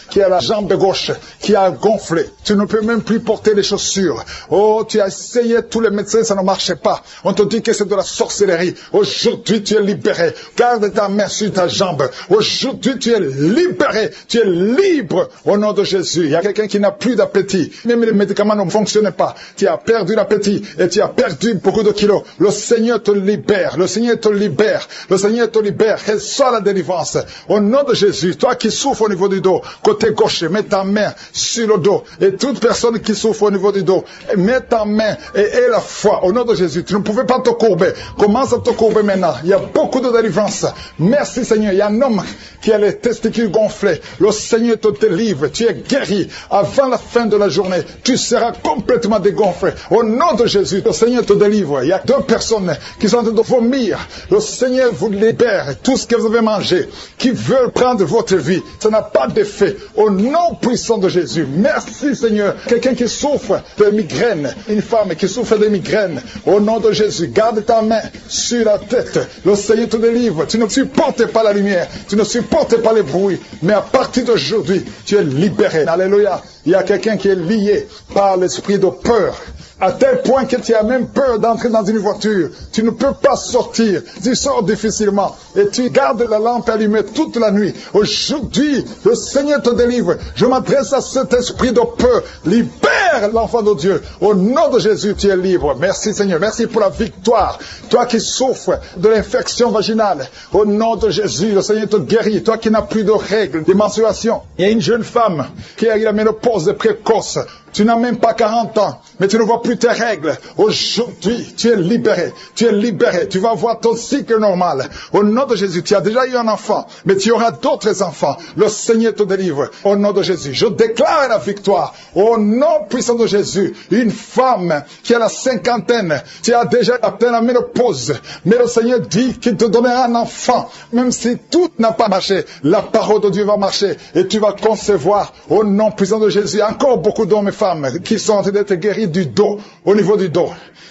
qui a la jambe gauche, qui a gonflé. Tu ne peux même plus porter les chaussures. Oh, tu as essayé tous les médecins, ça ne marchait pas. On te dit que c'est de la sorcellerie. Aujourd'hui, tu es libéré. Garde ta main sur ta jambe. Aujourd'hui, tu es libéré. Tu es libre au nom de Jésus. Il y a quelqu'un qui n'a plus d'appétit. Même les médicaments ne fonctionnent pas. Tu as perdu l'appétit et tu as perdu beaucoup de kilos. Le Seigneur te libère. Le Seigneur te libère. Le Seigneur te libère. Reçois la délivrance. Au nom de Jésus, toi qui souffres au niveau du dos, côté gauche, mets ta main sur le dos. Et toute personne qui souffre au niveau du dos, mets ta main et aie la foi. Au nom de Jésus, tu ne pouvais pas te courber. Commence à te courber maintenant. Il y a beaucoup de délivrance. Merci Seigneur. Il y a un homme qui a les testicules gonflés. Le Seigneur te délivre. Tu es guéri. Avant la fin de la journée, tu seras complètement dégonflé. Au nom de Jésus, le Seigneur te délivre. Il y a 2 personnes qui sont en train de vomir. Le Seigneur vous libère. Tout ce que vous avez mangé, qui veut prendre votre vie, ça n'a pas d'effet. Au nom puissant de Jésus. Merci Seigneur. Quelqu'un qui souffre de migraine, une femme qui souffre de migraine, au nom de Jésus, garde ta main sur la tête. Le Seigneur te délivre. Tu ne supportes pas la lumière, tu ne supportes pas les bruits, mais à partir d'aujourd'hui, tu es libéré. Alléluia. Il y a quelqu'un qui est lié par l'esprit de peur, à tel point que tu as même peur d'entrer dans une voiture. Tu ne peux pas sortir. Tu sors difficilement. Et tu gardes la lampe allumée toute la nuit. Aujourd'hui, le Seigneur te délivre. Je m'adresse à cet esprit de peur. Libère l'enfant de Dieu. Au nom de Jésus, tu es libre. Merci Seigneur. Merci pour la victoire. Toi qui souffres de l'infection vaginale. Au nom de Jésus, le Seigneur te guérit. Toi qui n'as plus de règles, de menstruation. Il y a une jeune femme qui a eu la ménopause précoce. Tu n'as même pas 40 ans, mais tu ne vois plus tes règles. Aujourd'hui, tu es libéré. Tu es libéré. Tu vas avoir ton cycle normal. Au nom de Jésus, tu as déjà eu un enfant, mais tu auras d'autres enfants. Le Seigneur te délivre. Au nom de Jésus, je déclare la victoire. Au nom puissant de Jésus, une femme qui a la cinquantaine, tu as déjà atteint la ménopause, mais le Seigneur dit qu'il te donnera un enfant. Même si tout n'a pas marché, la parole de Dieu va marcher et tu vas concevoir au nom puissant de Jésus. Encore beaucoup d'hommes et femmes qui sont en train d'être guéris du dos, au niveau du dos.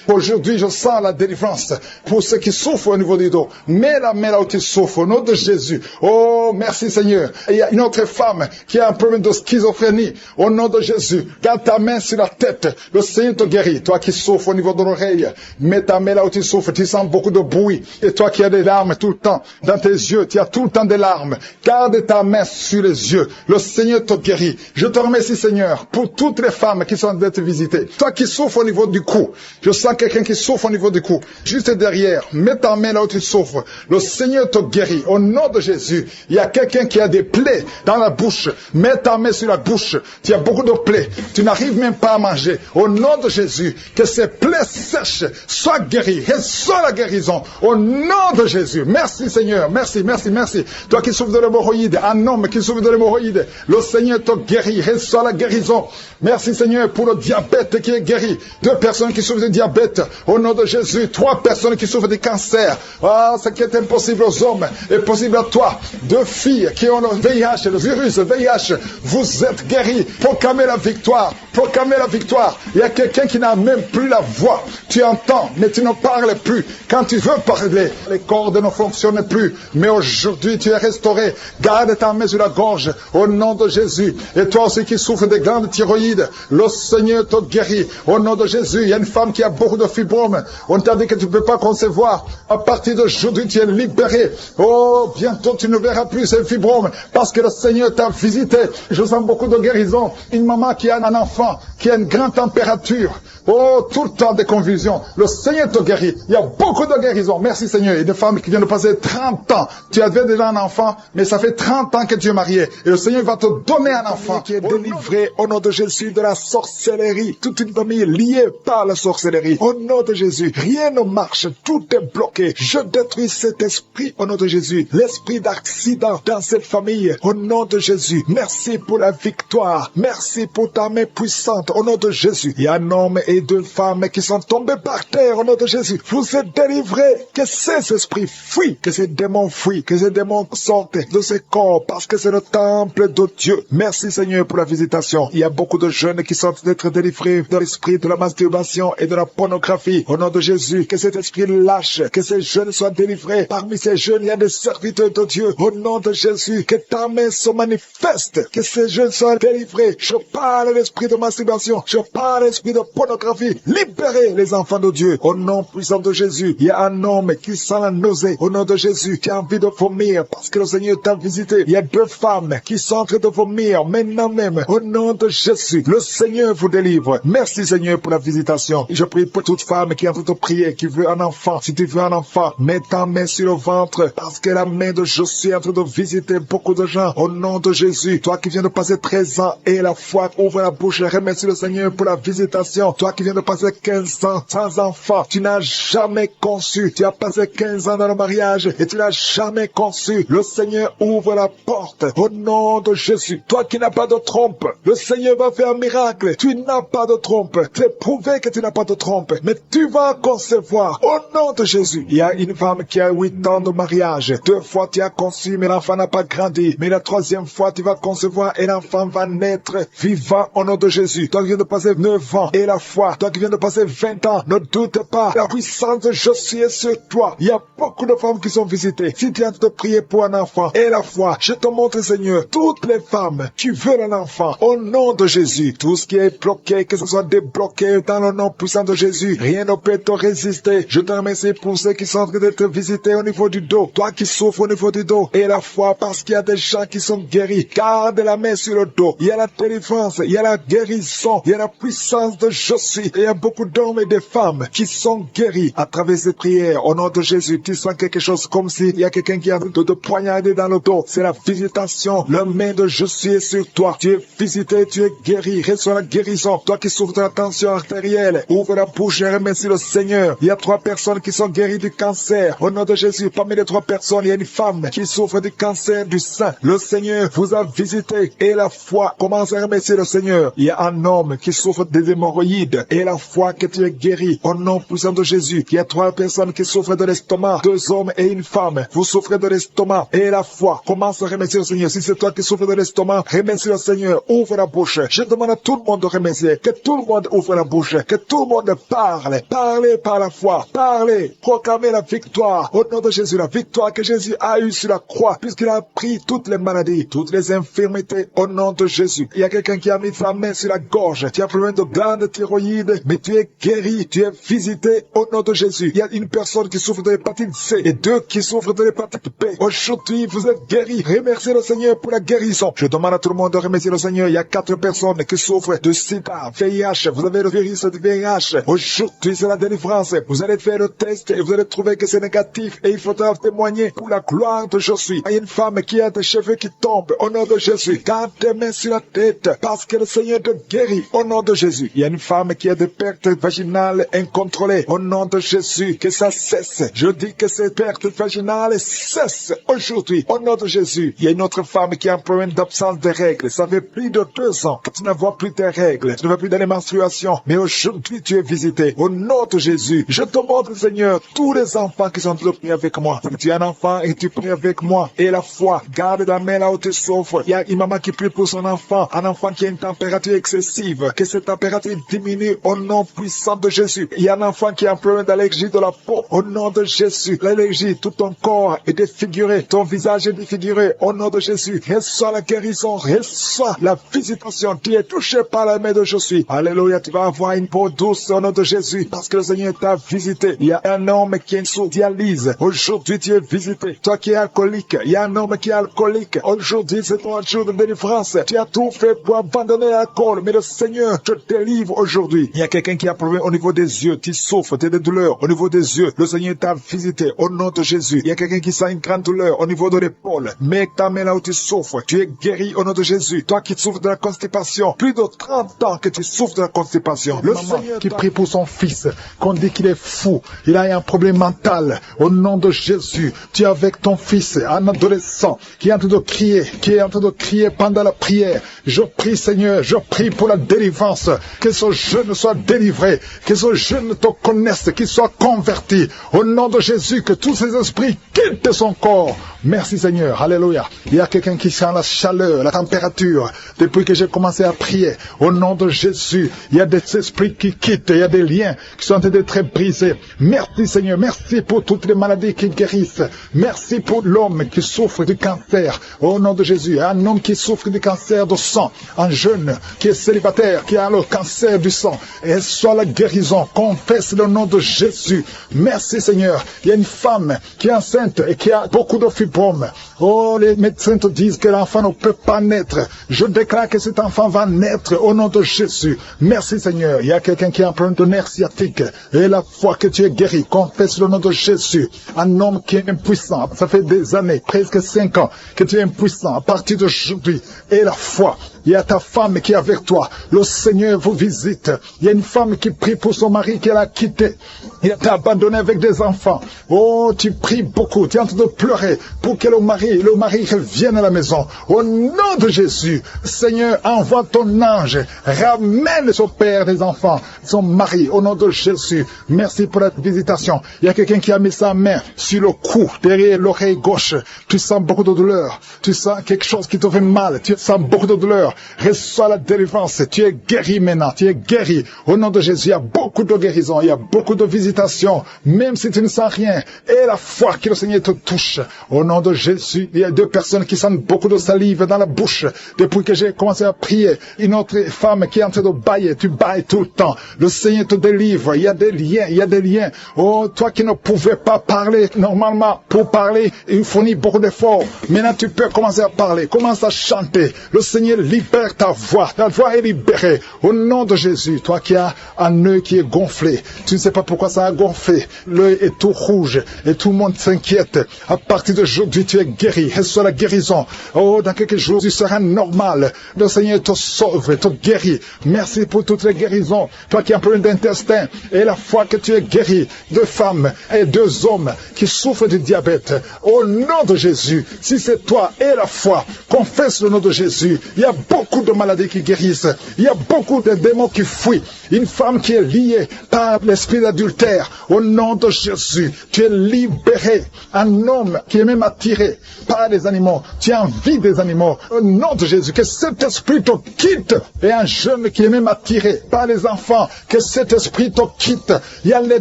Aujourd'hui, je sens la délivrance pour ceux qui souffrent au niveau du dos. Mets la main là où tu souffres, au nom de Jésus. Oh, merci Seigneur. Et il y a une autre femme qui a un problème de schizophrénie. Au nom de Jésus, garde ta main sur la tête. Le Seigneur te guérit. Toi qui souffres au niveau de l'oreille, mets ta main là où tu souffres. Tu sens beaucoup de bruit. Et toi qui as des larmes tout le temps dans tes yeux, tu as tout le temps des larmes. Garde ta main sur les yeux. Le Seigneur te guérit. Je te remercie Seigneur pour toutes les femmes qui sont en train d'être visitées. Toi qui souffres au niveau du cou, je sens quelqu'un qui souffre au niveau du cou. Juste derrière, mets ta main là où tu souffres. Le Seigneur te guérit. Au nom de Jésus, il y a quelqu'un qui a des plaies dans la bouche. Mets ta main sur la bouche. Tu as beaucoup de plaies. Tu n'arrives même pas à manger. Au nom de Jésus, que ces plaies sèches soient guéries. Reçois la guérison. Au nom de Jésus. Merci Seigneur. Merci, merci, merci. Toi qui souffres de l'hémorroïde, un homme qui souffre de l'hémorroïde, le Seigneur te guérit. Reçois la guérison. Merci Seigneur pour le diabète qui est guéri. 2 personnes qui souffrent de diabète. Au nom de Jésus, 3 personnes qui souffrent de cancer. Ah, ce qui est impossible aux hommes est possible à toi. 2 filles qui ont le VIH, le virus VIH. Vous êtes guéris. Proclamez la victoire. Proclamez la victoire. Il y a quelqu'un qui n'a même plus la voix. Tu entends, mais tu ne parles plus. Quand tu veux parler, les cordes ne fonctionnent plus. Mais aujourd'hui, tu es restauré. Garde ta main sur la gorge. Au nom de Jésus. Et toi aussi qui souffres des glandes thyroïdes, le Seigneur te guérit. Au nom de Jésus, il y a une femme qui a beaucoup de fibromes. On t'a dit que tu ne peux pas concevoir. À partir d'aujourd'hui, tu es libéré. Oh, bientôt tu ne verras plus ces fibromes parce que le Seigneur t'a visité. Je sens beaucoup de guérison. Une maman qui a un enfant qui a une grande température. Oh, tout le temps des convulsions. Le Seigneur te guérit. Il y a beaucoup de guérison. Merci Seigneur. Et des femmes qui viennent de passer 30 ans. Tu avais déjà un enfant, mais ça fait 30 ans que tu es marié. Et le Seigneur va te donner un enfant qui est délivré au nom de Jésus de la sorcellerie. Toute une famille liée par la sorcellerie. Au nom de Jésus, rien ne marche. Tout est bloqué. Je détruis cet esprit au nom de Jésus. L'esprit d'accident dans cette famille. Au nom de Jésus. Merci pour la victoire. Merci pour ta main puissante. Au nom de Jésus. Il y a un homme et 2 femmes qui sont tombées par terre au nom de Jésus. Vous êtes délivrés. Que ces esprits fuient. Que ces démons fuient. Que ces démons sortent de ces corps parce que c'est le temple de Dieu. Merci Seigneur pour la visitation. Il y a beaucoup de jeunes qui sont d'être délivrés de l'esprit de la masturbation et de la pornographie. Au nom de Jésus, que cet esprit lâche. Que ces jeunes soient délivrés. Parmi ces jeunes, il y a des serviteurs de Dieu. Au nom de Jésus, que ta main se manifeste. Que ces jeunes soient délivrés. Je parle de l'esprit de masturbation. Je parle de l'esprit de pornographie. Libérez les enfants de Dieu. Au nom puissant de Jésus, il y a un homme qui sent la nausée. Au nom de Jésus, qui a envie de vomir parce que le Seigneur t'a visité. Il y a 2 femmes qui sont en train de vomir maintenant même. Au nom de Jésus, le Seigneur vous délivre. Merci Seigneur pour la visitation. Je prie pour toute femme qui est en train de prier, qui veut un enfant. Si tu veux un enfant, mets ta main sur le ventre parce que la main de Jésus est en train de visiter beaucoup de gens. Au nom de Jésus, toi qui viens de passer 13 ans et la foi, ouvre la bouche et remercie le Seigneur pour la visitation. Toi qui viens de passer 15 ans sans enfant, tu n'as jamais conçu. Tu as passé 15 ans dans le mariage et tu n'as jamais conçu. Le Seigneur ouvre la porte. Au nom de Jésus, toi qui n'as pas de trompe, le Seigneur va faire un miracle. Tu n'as pas de trompe. C'est prouvé que tu n'as pas de trompe. Mais tu vas concevoir. Au nom de Jésus, il y a une femme qui a 8 ans de mariage. 2 fois tu as conçu, mais l'enfant n'a pas grandi. Mais la 3e fois, tu vas concevoir et l'enfant va naître vivant au nom de Jésus. Toi qui viens de passer 9 ans et la foi, toi qui viens de passer 20 ans, ne doute pas. La puissance de Jésus est sur toi. Il y a beaucoup de femmes qui sont visitées. Si tu es en train de prier pour un enfant et la foi, je te montre, Seigneur, toutes les femmes qui veulent un enfant, au nom de Jésus, tout ce qui est bloqué, que ce soit débloqué dans le nom puissant de Jésus, rien ne peut te résister. Je te remercie pour ceux qui sont en train d'être visités au niveau du dos, toi qui souffres au niveau du dos, et la foi parce qu'il y a des gens qui sont guéris. Garde la main sur le dos. Il y a la délivrance, il y a la guérison, il y a la puissance de Jésus. Et il y a beaucoup d'hommes et de femmes qui sont guéris à travers ces prières. Au nom de Jésus, tu sens quelque chose comme s'il y a quelqu'un qui a de poignarder dans le dos. C'est la visitation. La main de Jésus est sur toi. Tu es visité, tu es guéri. Reçois la guérison. Toi qui souffres de la tension, tension artérielle. Ouvre la bouche et remercie le Seigneur. Il y a 3 personnes qui sont guéries du cancer. Au nom de Jésus, parmi les 3 personnes, il y a une femme qui souffre du cancer du sein. Le Seigneur vous a visité et la foi commence à remercier le Seigneur. Il y a un homme qui souffre des hémorroïdes et la foi que tu es guéri. Au nom puissant de Jésus, il y a 3 personnes qui souffrent de l'estomac. 2 hommes et une femme. Vous souffrez de l'estomac et la foi commence à remercier le Seigneur. Si c'est toi qui souffres de l'estomac, remercie le Seigneur. Ouvre la bouche. Je demande à tout le monde de remercier. Que tout le monde ouvre la bouche. Que tout le monde parle. Parlez par la foi. Parlez. Proclamez la victoire. Au nom de Jésus, la victoire que Jésus a eue sur la croix, puisqu'il a pris toutes les maladies, toutes les infirmités, au nom de Jésus. Il y a quelqu'un qui a mis sa main sur la gorge. Tu as problème de glande thyroïde, mais tu es guéri. Tu es visité au nom de Jésus. Il y a une personne qui souffre de l'hépatite C et 2 qui souffrent de l'hépatite B. Aujourd'hui, vous êtes guéris. Remerciez le Seigneur pour la guérison. Je demande à tout le monde de remercier le Seigneur. Il y a 4 personnes qui souffrent de sida, VIH. Vous avez le virus de VIH. Aujourd'hui, c'est la délivrance. Vous allez faire le test et vous allez trouver que c'est négatif et il faudra témoigner pour la gloire de Jésus. Il y a une femme qui a des cheveux qui tombent au nom de Jésus. Garde tes mains sur la tête parce que le Seigneur te guérit au nom de Jésus. Il y a une femme qui a des pertes vaginales incontrôlées au nom de Jésus. Que ça cesse. Je dis que ces pertes vaginales cessent aujourd'hui au nom de Jésus. Il y a une autre femme qui a un problème d'absence de règles. Ça fait plus de 2 ans que tu ne vois plus tes règles. Tu ne vois plus dans les menstruations. Mais aujourd'hui, tu es visité au nom de Jésus. Je te montre, Seigneur, tous les enfants qui sont tous priés avec moi. Si tu es un enfant et tu pries avec moi, et la foi, garde ta main là où tu souffres. Il y a une maman qui prie pour son enfant, un enfant qui a une température excessive, que cette température diminue au nom puissant de Jésus. Il y a un enfant qui a un problème d'allergie de la peau, au nom de Jésus. L'allergie, tout ton corps est défiguré, ton visage est défiguré, au nom de Jésus. Reçois la guérison, reçois la visitation. Tu es touché par la main de Jésus. Alléluia, tu vas avoir une peau douce au nom de Jésus, parce que le Seigneur t'a visité. Il y a un homme qui est sous dialyse. Aujourd'hui, tu es visité. Toi qui es alcoolique, il y a un homme qui est alcoolique. Aujourd'hui, c'est ton jour de délivrance. Tu as tout fait pour abandonner l'alcool, mais le Seigneur te délivre aujourd'hui. Il y a quelqu'un qui a un problème au niveau des yeux. Tu souffres, tu as des douleurs au niveau des yeux. Le Seigneur t'a visité au nom de Jésus. Il y a quelqu'un qui sent une grande douleur au niveau de l'épaule. Mets ta main là où tu souffres. Tu es guéri au nom de Jésus. Toi qui souffres de la constipation, plus de 30 ans que tu souffres de la constipation. Le Seigneur qui prie pour son fils, qu'on dit qu'il est fou, il a un problème mental. Au nom de Jésus, tu es avec ton fils, un adolescent, qui est en train de crier, pendant la prière. Je prie, Seigneur, je prie pour la délivrance, que ce jeune soit délivré, que ce jeune te connaisse, qu'il soit converti. Au nom de Jésus, que tous ces esprits quittent son corps. Merci, Seigneur. Alléluia. Il y a quelqu'un qui sent la chaleur, la température, depuis que j'ai commencé à prier. Au nom de Jésus, il y a des esprits qui quittent, il y a des liens qui sont en train d'être brisés. Merci, Seigneur. Merci pour toutes les maladies qui guérissent. Merci pour l'homme qui souffre du cancer. Au nom de Jésus, un homme qui souffre du cancer du sang, un jeune qui est célibataire, qui a le cancer du sang. Et soit la guérison. Confesse le nom de Jésus. Merci, Seigneur. Il y a une femme qui est enceinte et qui a beaucoup de fibromes. Oh, les médecins te disent que l'enfant ne peut pas naître. Je déclare que cet enfant va naître au nom de Jésus. Merci, Seigneur. Il y a quelqu'un qui a un problème de nerf sciatique. Et la foi que tu es guéri, confesse le nom de Jésus. Un homme qui est impuissant. Ça fait des années, presque 5 ans, que tu es impuissant. À partir d'aujourd'hui, et la foi. Il y a ta femme qui est avec toi. Le Seigneur vous visite. Il y a une femme qui prie pour son mari qu'elle a quitté. Il t'a abandonné avec des enfants. Oh, tu pries beaucoup. Tu es en train de pleurer pour que le mari revienne à la maison. Au nom de Jésus, Seigneur, envoie ton ange. Ramène son père des enfants, son mari, au nom de Jésus. Merci pour la visitation. Il y a quelqu'un qui a mis sa main sur le cou, derrière l'oreille gauche. Tu sens beaucoup de douleur. Tu sens quelque chose qui te fait mal. Tu sens beaucoup de douleur. Reçois la délivrance. Tu es guéri maintenant. Tu es guéri. Au nom de Jésus, il y a beaucoup de guérison. Il y a beaucoup de visitations. Même si tu ne sens rien. Et la foi que le Seigneur te touche. Au nom de Jésus, il y a 2 personnes qui sentent beaucoup de salive dans la bouche. Depuis que j'ai commencé à prier. Une autre femme qui est en train de bailler. Tu bailles tout le temps. Le Seigneur te délivre. Il y a des liens. Il y a des liens. Oh, toi qui ne pouvais pas parler normalement. Pour parler, il fournit beaucoup d'efforts. Maintenant, tu peux commencer à parler. Commence à chanter. Le Seigneur livre libère ta voix est libérée, au nom de Jésus. Toi qui as un œil qui est gonflé, tu ne sais pas pourquoi ça a gonflé, l'œil est tout rouge, et tout le monde s'inquiète. À partir d'aujourd'hui, tu es guéri, reçois la guérison. Oh, dans quelques jours, tu seras normal. Le Seigneur te sauve, te guérit. Merci pour toutes les guérisons. Toi qui as un problème d'intestin, et la foi que tu es guéri, 2 femmes et 2 hommes qui souffrent du diabète, au nom de Jésus, si c'est toi et la foi, confesse le nom de Jésus. Il y a beaucoup de maladies qui guérissent, il y a beaucoup de démons qui fuient. Une femme qui est liée par l'esprit d'adultère, au nom de Jésus, tu es libéré. Un homme qui est même attiré par les animaux, tu as envie des animaux, au nom de Jésus, que cet esprit te quitte. Et un jeune qui est même attiré par les enfants, que cet esprit te quitte. Il y a les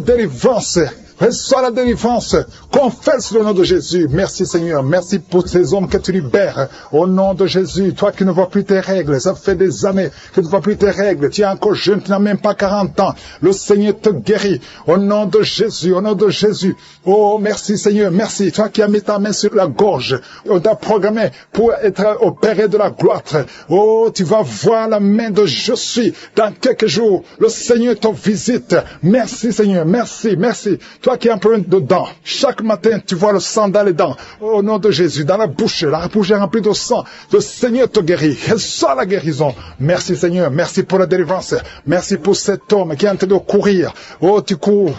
délivrances. Reçois la délivrance. Confesse le nom de Jésus. Merci Seigneur. Merci pour ces hommes que tu libères. Au nom de Jésus. Toi qui ne vois plus tes règles. Ça fait des années que tu ne vois plus tes règles. Tu es encore jeune. Tu n'as même pas 40 ans. Le Seigneur te guérit. Au nom de Jésus. Au nom de Jésus. Oh, merci Seigneur. Merci. Toi qui as mis ta main sur la gorge. On t'a programmé pour être opéré de la gloire. Oh, tu vas voir la main de je suis. Dans quelques jours, le Seigneur te visite. Merci Seigneur. Merci. Merci. Toi qui as un problème de dents, chaque matin tu vois le sang dans les dents, au nom de Jésus, dans la bouche est remplie de sang, le Seigneur te guérit, reçois la guérison. Merci Seigneur, merci pour la délivrance, merci pour cet homme qui est en train de courir. Oh, tu cours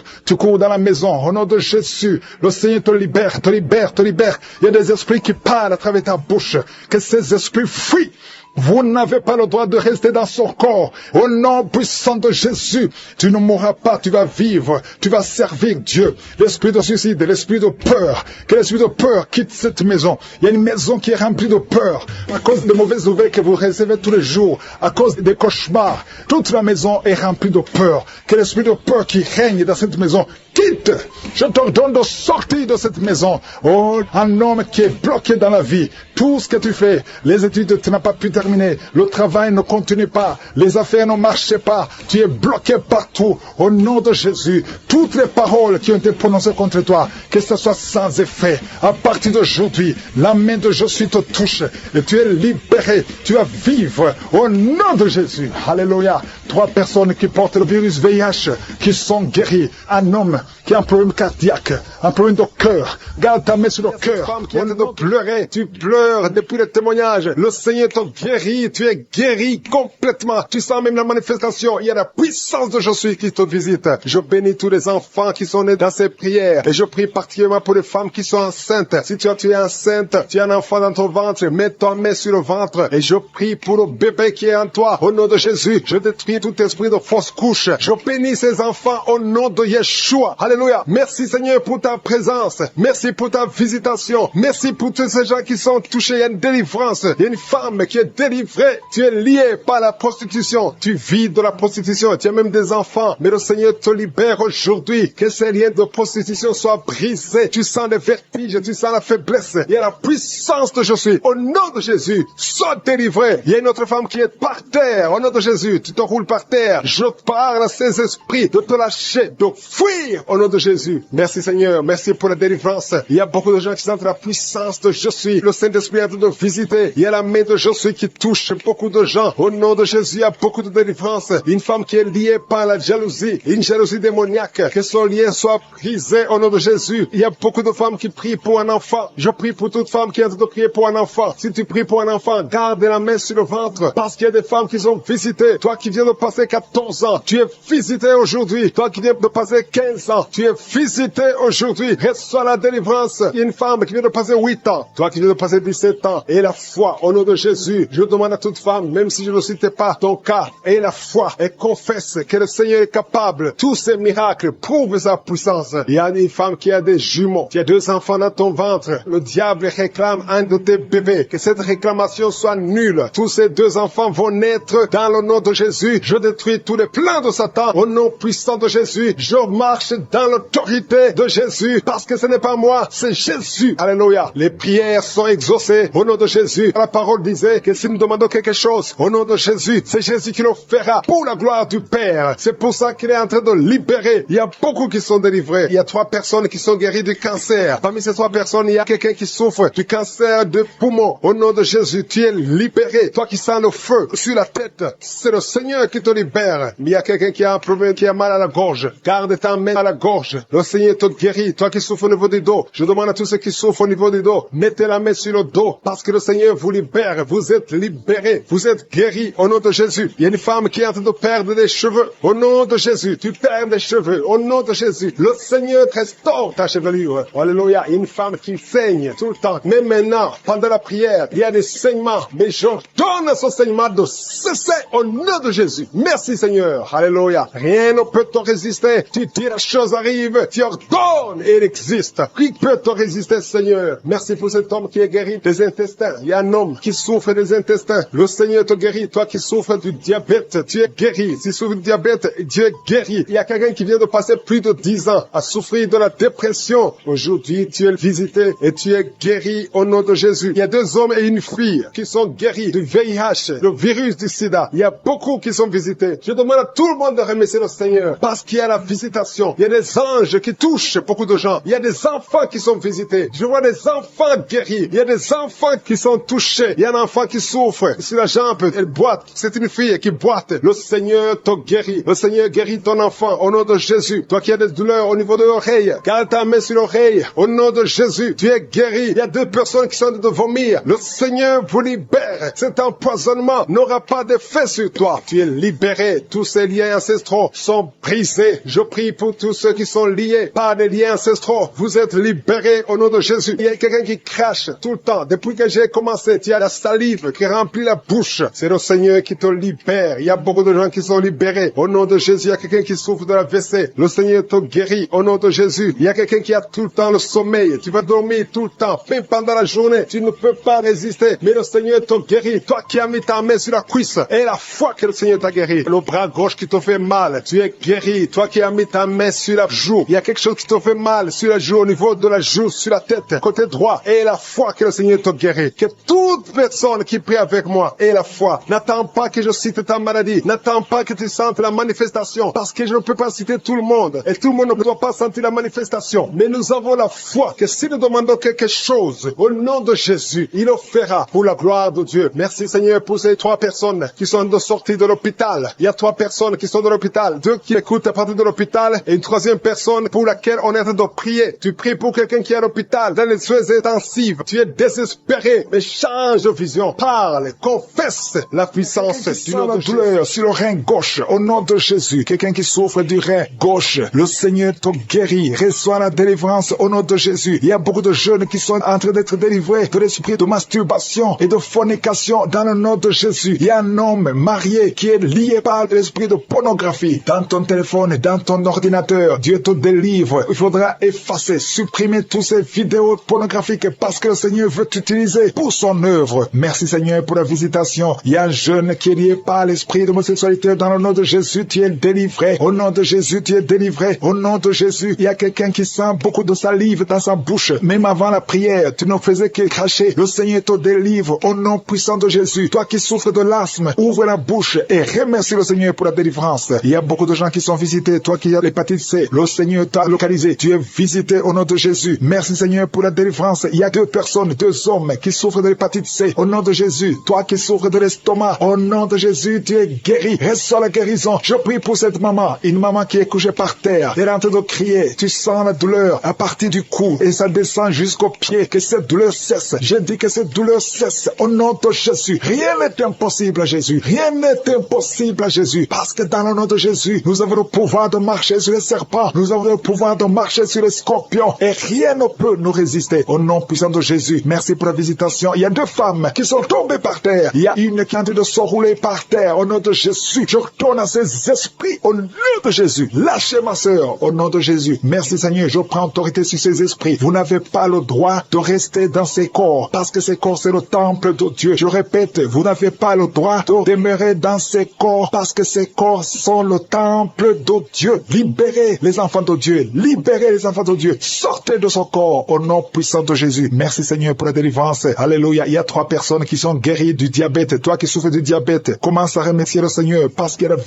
dans la maison, au nom de Jésus, le Seigneur te libère, te libère, te libère. Il y a des esprits qui parlent à travers ta bouche, que ces esprits fuient. Vous n'avez pas le droit de rester dans son corps. Au nom puissant de Jésus, tu ne mourras pas, tu vas vivre, tu vas servir Dieu. L'esprit de suicide, l'esprit de peur, que l'esprit de peur quitte cette maison. Il y a une maison qui est remplie de peur, à cause de mauvaises nouvelles que vous recevez tous les jours, à cause des cauchemars. Toute la maison est remplie de peur. Que l'esprit de peur qui règne dans cette maison quitte. Je t'ordonne de sortir de cette maison. Oh, un homme qui est bloqué dans la vie. Tout ce que tu fais, les études, tu n'as pas pu terminer. Le travail ne continue pas. Les affaires ne marchent pas. Tu es bloqué partout. Au nom de Jésus, toutes les paroles qui ont été prononcées contre toi, que ce soit sans effet. À partir d'aujourd'hui, la main de Jésus te touche et tu es libéré. Tu vas vivre au nom de Jésus. Alléluia. 3 personnes qui portent le virus VIH, qui sont guéries. Un homme qui a un problème cardiaque, un problème de cœur. Garde ta main sur le cœur. Femme qui est en train de pleurer, tu pleures depuis le témoignage. Le Seigneur te guérit, tu es guéri complètement. Tu sens même la manifestation. Il y a la puissance de Jésus qui te visite. Je bénis tous les enfants qui sont nés dans ces prières. Et je prie particulièrement pour les femmes qui sont enceintes. Si tu es enceinte, tu as un enfant dans ton ventre, mets ta main sur le ventre. Et je prie pour le bébé qui est en toi. Au nom de Jésus, je détruis tout esprit de fausse couche. Je bénis ces enfants au nom de Yeshua. Alléluia. Merci Seigneur pour ta présence. Merci pour ta visitation. Merci pour tous ces gens qui sont touchés. Il y a une délivrance. Il y a une femme qui est délivrée. Tu es lié par la prostitution. Tu vis de la prostitution. Tu as même des enfants. Mais le Seigneur te libère aujourd'hui. Que ces liens de prostitution soient brisés. Tu sens les vertiges. Tu sens la faiblesse. Il y a la puissance de Jésus. Au nom de Jésus, sois délivré. Il y a une autre femme qui est par terre. Au nom de Jésus, tu te roules par terre. Je parle à ces esprits de te lâcher, de fuir au nom de Jésus. Merci Seigneur. Merci pour la délivrance. Il y a beaucoup de gens qui sentent la puissance de Je suis. Le Saint-Esprit est en train de visiter. Il y a la main de Je suis qui touche beaucoup de gens. Au nom de Jésus, il y a beaucoup de délivrance. Une femme qui est liée par la jalousie, une jalousie démoniaque, que son lien soit brisé au nom de Jésus. Il y a beaucoup de femmes qui prient pour un enfant. Je prie pour toute femme qui est en train de prier pour un enfant. Si tu pries pour un enfant, garde la main sur le ventre, parce qu'il y a des femmes qui sont visitées. Toi qui viens de passer 14 ans, tu es visité aujourd'hui. Toi qui viens de passer 15 ans, tu es visité aujourd'hui. Reçois la délivrance. Il y a une femme qui vient de passer 8 ans. Toi qui viens de passer 17 ans. Et la foi au nom de Jésus. Je demande à toute femme, même si je ne citais pas ton cas, et la foi, et confesse que le Seigneur est capable. Tous ces miracles prouvent sa puissance. Il y a une femme qui a des jumeaux. Tu as 2 enfants dans ton ventre. Le diable réclame un de tes bébés. Que cette réclamation soit nulle. Tous ces 2 enfants vont naître dans le nom de Jésus. Je détruis tous les plans de Satan au nom puissant de Jésus. Je marche dans
dans l'autorité de Jésus, parce que ce n'est pas moi, c'est Jésus. Alléluia. Les prières sont exaucées au nom de Jésus. La parole disait que si nous demandons quelque chose au nom de Jésus, c'est Jésus qui le fera pour la gloire du Père. C'est pour ça qu'il est en train de libérer. Il y a beaucoup qui sont délivrés. Il y a 3 personnes qui sont guéries du cancer. Parmi ces 3 personnes, il y a quelqu'un qui souffre du cancer de poumon. Au nom de Jésus, tu es libéré. Toi qui sens le feu sur la tête, c'est le Seigneur qui te libère. Mais il y a quelqu'un qui a un problème, qui a mal à la gorge. Garde ta main à la gorge. Le Seigneur te guérit. Toi qui souffres au niveau du dos, je demande à tous ceux qui souffrent au niveau du dos, mettez la main sur le dos, parce que le Seigneur vous libère. Vous êtes libérés. Vous êtes guéris au nom de Jésus. Il y a une femme qui est en train de perdre des cheveux. Au nom de Jésus, tu perds des cheveux. Au nom de Jésus, le Seigneur restaure ta chevelure. Alléluia. Il y a une femme qui saigne tout le temps. Mais maintenant, pendant la prière, il y a des saignements. Mais j'ordonne à ce saignement de cesser au nom de Jésus. Merci Seigneur. Alléluia. Rien ne peut te résister. Tu dis la chose arrive. Tu ordonnes et elle existe. Qui peut te résister, Seigneur? Merci pour cet homme qui est guéri des intestins. Il y a un homme qui souffre des intestins. Le Seigneur te guérit. Toi qui souffres du diabète, tu es guéri. Si tu souffres du diabète, tu es guéri. Il y a quelqu'un qui vient de passer plus de 10 ans à souffrir de la dépression. Aujourd'hui, tu es visité et tu es guéri au nom de Jésus. Il y a 2 hommes et une fille qui sont guéris du VIH, le virus du sida. Il y a beaucoup qui sont visités. Je demande à tout le monde de remercier le Seigneur parce qu'il y a la visitation. Il y a des anges qui touchent beaucoup de gens. Il y a des enfants qui sont visités. Je vois des enfants guéris. Il y a des enfants qui sont touchés. Il y a un enfant qui souffre sur la jambe. Elle boite. C'est une fille qui boite. Le Seigneur te guérit. Le Seigneur guérit ton enfant au nom de Jésus. Toi qui as des douleurs au niveau de l'oreille, garde ta main sur l'oreille. Au nom de Jésus, tu es guéri. Il y a 2 personnes qui sont en train de vomir. Le Seigneur vous libère. Cet empoisonnement n'aura pas d'effet sur toi. Tu es libéré. Tous ces liens ancestraux sont brisés. Je prie pour tous ceux qui sont liés par des liens ancestraux. Vous êtes libérés au nom de Jésus. Il y a quelqu'un qui crache tout le temps. Depuis que j'ai commencé, tu as la salive qui remplit la bouche. C'est le Seigneur qui te libère. Il y a beaucoup de gens qui sont libérés. Au nom de Jésus, il y a quelqu'un qui souffre de la WC. Le Seigneur te guérit. Au nom de Jésus, il y a quelqu'un qui a tout le temps le sommeil. Tu vas dormir tout le temps. Même pendant la journée, tu ne peux pas résister. Mais le Seigneur te guérit. Toi qui as mis ta main sur la cuisse et la foi que le Seigneur t'a guéri. Le bras gauche qui te fait mal, tu es guéri. Toi qui as mis ta main sur la joue, il y a quelque chose qui te fait mal sur la joue, au niveau de la joue, sur la tête, côté droit, et la foi que le Seigneur te guérit. Que toute personne qui prie avec moi ait la foi. N'attends pas que je cite ta maladie. N'attends pas que tu sentes la manifestation, parce que je ne peux pas citer tout le monde. Et tout le monde ne doit pas sentir la manifestation. Mais nous avons la foi que si nous demandons quelque chose, au nom de Jésus, il le fera pour la gloire de Dieu. Merci Seigneur pour ces 3 personnes qui sont de sortie de l'hôpital. Il y a 3 personnes qui sont de l'hôpital. 2 qui écoutent à partir de l'hôpital et une 3e personne pour laquelle on est en train de prier. Tu pries pour quelqu'un qui est à l'hôpital, dans les soins intensifs. Tu es désespéré, mais change de vision. Parle, confesse la puissance du nom de
douleur sur le rein gauche. Au nom de Jésus, quelqu'un qui souffre du rein gauche, le Seigneur te guérit. Reçois la délivrance au nom de Jésus. Il y a beaucoup de jeunes qui sont en train d'être délivrés de l'esprit de masturbation et de fornication dans le nom de Jésus. Il y a un homme marié qui est lié par l'esprit de pornographie. Dans ton téléphone, dans ton ordinateur, Dieu te délivre. Il faudra effacer, supprimer toutes ces vidéos pornographiques parce que le Seigneur veut t'utiliser pour son œuvre. Merci Seigneur pour la visitation. Il y a un jeune qui est lié par l'esprit d'homosexualité. Dans le nom de Jésus, tu es délivré. Au nom de Jésus, tu es délivré. Au nom de Jésus, il y a quelqu'un qui sent beaucoup de salive dans sa bouche. Même avant la prière, tu ne faisais que cracher. Le Seigneur te délivre au nom puissant de Jésus. Toi qui souffres de l'asthme, ouvre la bouche et remercie le Seigneur pour la délivrance. Il y a beaucoup de gens qui sont visités. Toi qui as l'hépatite C, le Seigneur t'a localisé. Tu es visité au nom de Jésus. Merci Seigneur pour la délivrance. Il y a 2 personnes, 2 hommes qui souffrent de l'hépatite C. Au nom de Jésus. Toi qui souffres de l'estomac, au nom de Jésus, tu es guéri. Reçois la guérison. Je prie pour cette maman. Une maman qui est couchée par terre. Elle est en train de crier. Tu sens la douleur à partir du cou et ça descend jusqu'au pied. Que cette douleur cesse. Je dis que cette douleur cesse. Au nom de Jésus. Rien n'est impossible à Jésus. Rien n'est impossible à Jésus. Parce que dans le nom de Jésus, nous avons le pouvoir de marcher sur les serpents. Nous avons le pouvoir de marcher sur les scorpions. Et rien ne peut nous résister. Au nom puissant de Jésus. Merci pour la visitation. Il y a 2 femmes qui sont tombées par terre. Il y a une qui est en train de se rouler par terre. Au nom de Jésus. Je retourne à ces esprits. Au nom de Jésus. Lâchez ma sœur. Au nom de Jésus. Merci Seigneur. Je prends autorité sur ces esprits. Vous n'avez pas le droit de rester dans ces corps. Parce que ces corps, c'est le temple de Dieu. Je répète, vous n'avez pas le droit de demeurer dans ces corps. Parce que ces corps sont le temple de Dieu. Libérez les les enfants de Dieu. Libérez les enfants de Dieu. Sortez de son corps au nom puissant de Jésus. Merci Seigneur pour la délivrance. Alléluia. Il y a 3 personnes qui sont guéries du diabète. Toi qui souffres du diabète, commence à remercier le Seigneur parce qu'il y a la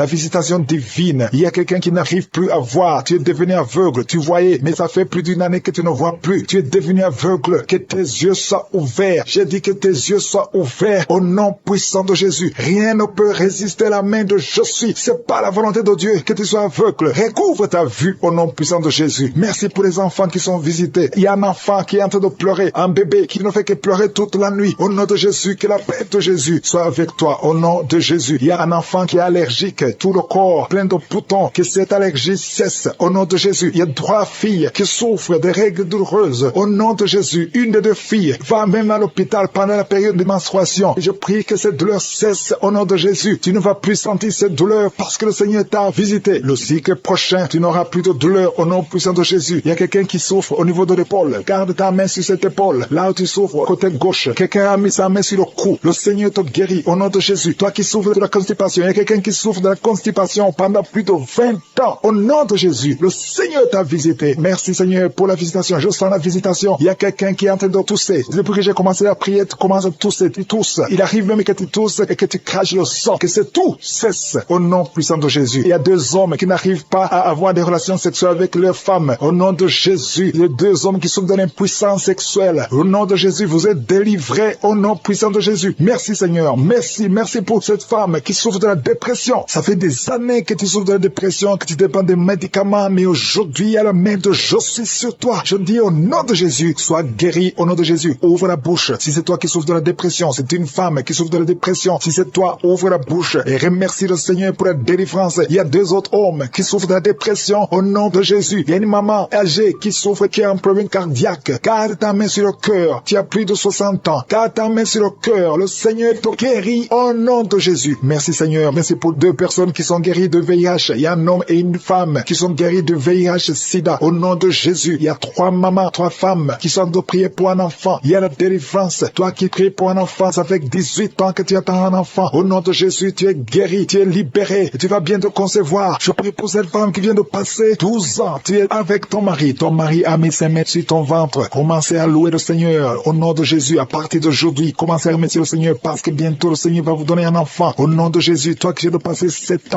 visitation divine. Il y a quelqu'un qui n'arrive plus à voir. Tu es devenu aveugle. Tu voyais, mais ça fait plus d'une année que tu ne vois plus. Tu es devenu aveugle. Que tes yeux soient ouverts. J'ai dit que tes yeux soient ouverts au nom puissant de Jésus. Rien ne peut résister à la main de je suis. C'est pas la volonté de Dieu que tu sois aveugle. Recouvre ta vue au nom puissant de Jésus. Merci pour les enfants qui sont visités. Il y a un enfant qui est en train de pleurer, un bébé qui ne fait que pleurer toute la nuit. Au nom de Jésus, que la paix de Jésus soit avec toi. Au nom de Jésus. Il y a un enfant qui est allergique, tout le corps plein de boutons, que cette allergie cesse. Au nom de Jésus. Il y a 3 filles qui souffrent de règles douloureuses. Au nom de Jésus, une des 2 filles va même à l'hôpital pendant la période de menstruation. Et je prie que cette douleur cesse au nom de Jésus. Tu ne vas plus sentir cette douleur parce que le Seigneur t'a visité. Le cycle prochain, tu n'auras plus de douleur au nom puissant de Jésus. Il y a quelqu'un qui souffre au niveau de l'épaule. Garde ta main sur cette épaule. Là où tu souffres, côté gauche. Quelqu'un a mis sa main sur le cou. Le Seigneur te guérit au nom de Jésus. Toi qui souffres de la constipation, il y a quelqu'un qui souffre de la constipation pendant plus de 20 ans. Au nom de Jésus, le Seigneur t'a visité. Merci Seigneur pour la visitation. Je sens la visitation. Il y a quelqu'un qui est en train de tousser. Depuis que j'ai commencé à prier, tu commences à tousser. Tu tousses. Il arrive même que tu tousses et que tu craches le sang. Que c'est tout cesse au nom puissant de Jésus. Il y a 2 hommes qui n'arrivent pas à avoir des relations sexuelles avec leurs femmes. Au nom de Jésus, il y a 2 hommes qui souffrent de l'impuissance sexuelle. Au nom de Jésus, vous êtes délivrés au nom puissant de Jésus. Merci Seigneur. Merci pour cette femme qui souffre de la dépression. Ça fait des années que tu souffres de la dépression, que tu dépends des médicaments, mais aujourd'hui, il y a la main de je suis sur toi. Je dis au nom de Jésus, sois guéri au nom de Jésus. Ouvre la bouche. Si c'est toi qui souffres de la dépression, c'est une femme qui souffre de la dépression. Si c'est toi, ouvre la bouche et remercie le Seigneur pour la délivrance. Il y a 2 autres hommes qui souffrent de la dépression au nom de Jésus. Il y a une maman âgée qui souffre, qui a un problème cardiaque. Garde ta main sur le cœur. Tu as plus de 60 ans. Garde ta main sur le cœur. Le Seigneur te guérit au nom de Jésus. Merci Seigneur. Merci pour 2 personnes qui sont guéries de VIH. Il y a un homme et une femme qui sont guéris de VIH-Sida. Au nom de Jésus. Il y a 3 mamans, 3 femmes qui sont de prier pour un enfant. Il y a la délivrance. Toi qui pries pour un enfant, ça fait 18 ans que tu attends un enfant. Au nom de Jésus, tu es guéri, tu es libéré. Et tu vas bientôt concevoir. Je prie pour cette femme qui vient de passer 12 ans. Tu es avec ton mari. Ton mari a mis ses mains sur ton ventre. Commencez à louer le Seigneur. Au nom de Jésus, à partir d'aujourd'hui, commencez à remercier le Seigneur parce que bientôt le Seigneur va vous donner un enfant. Au nom de Jésus, toi qui viens de passer 7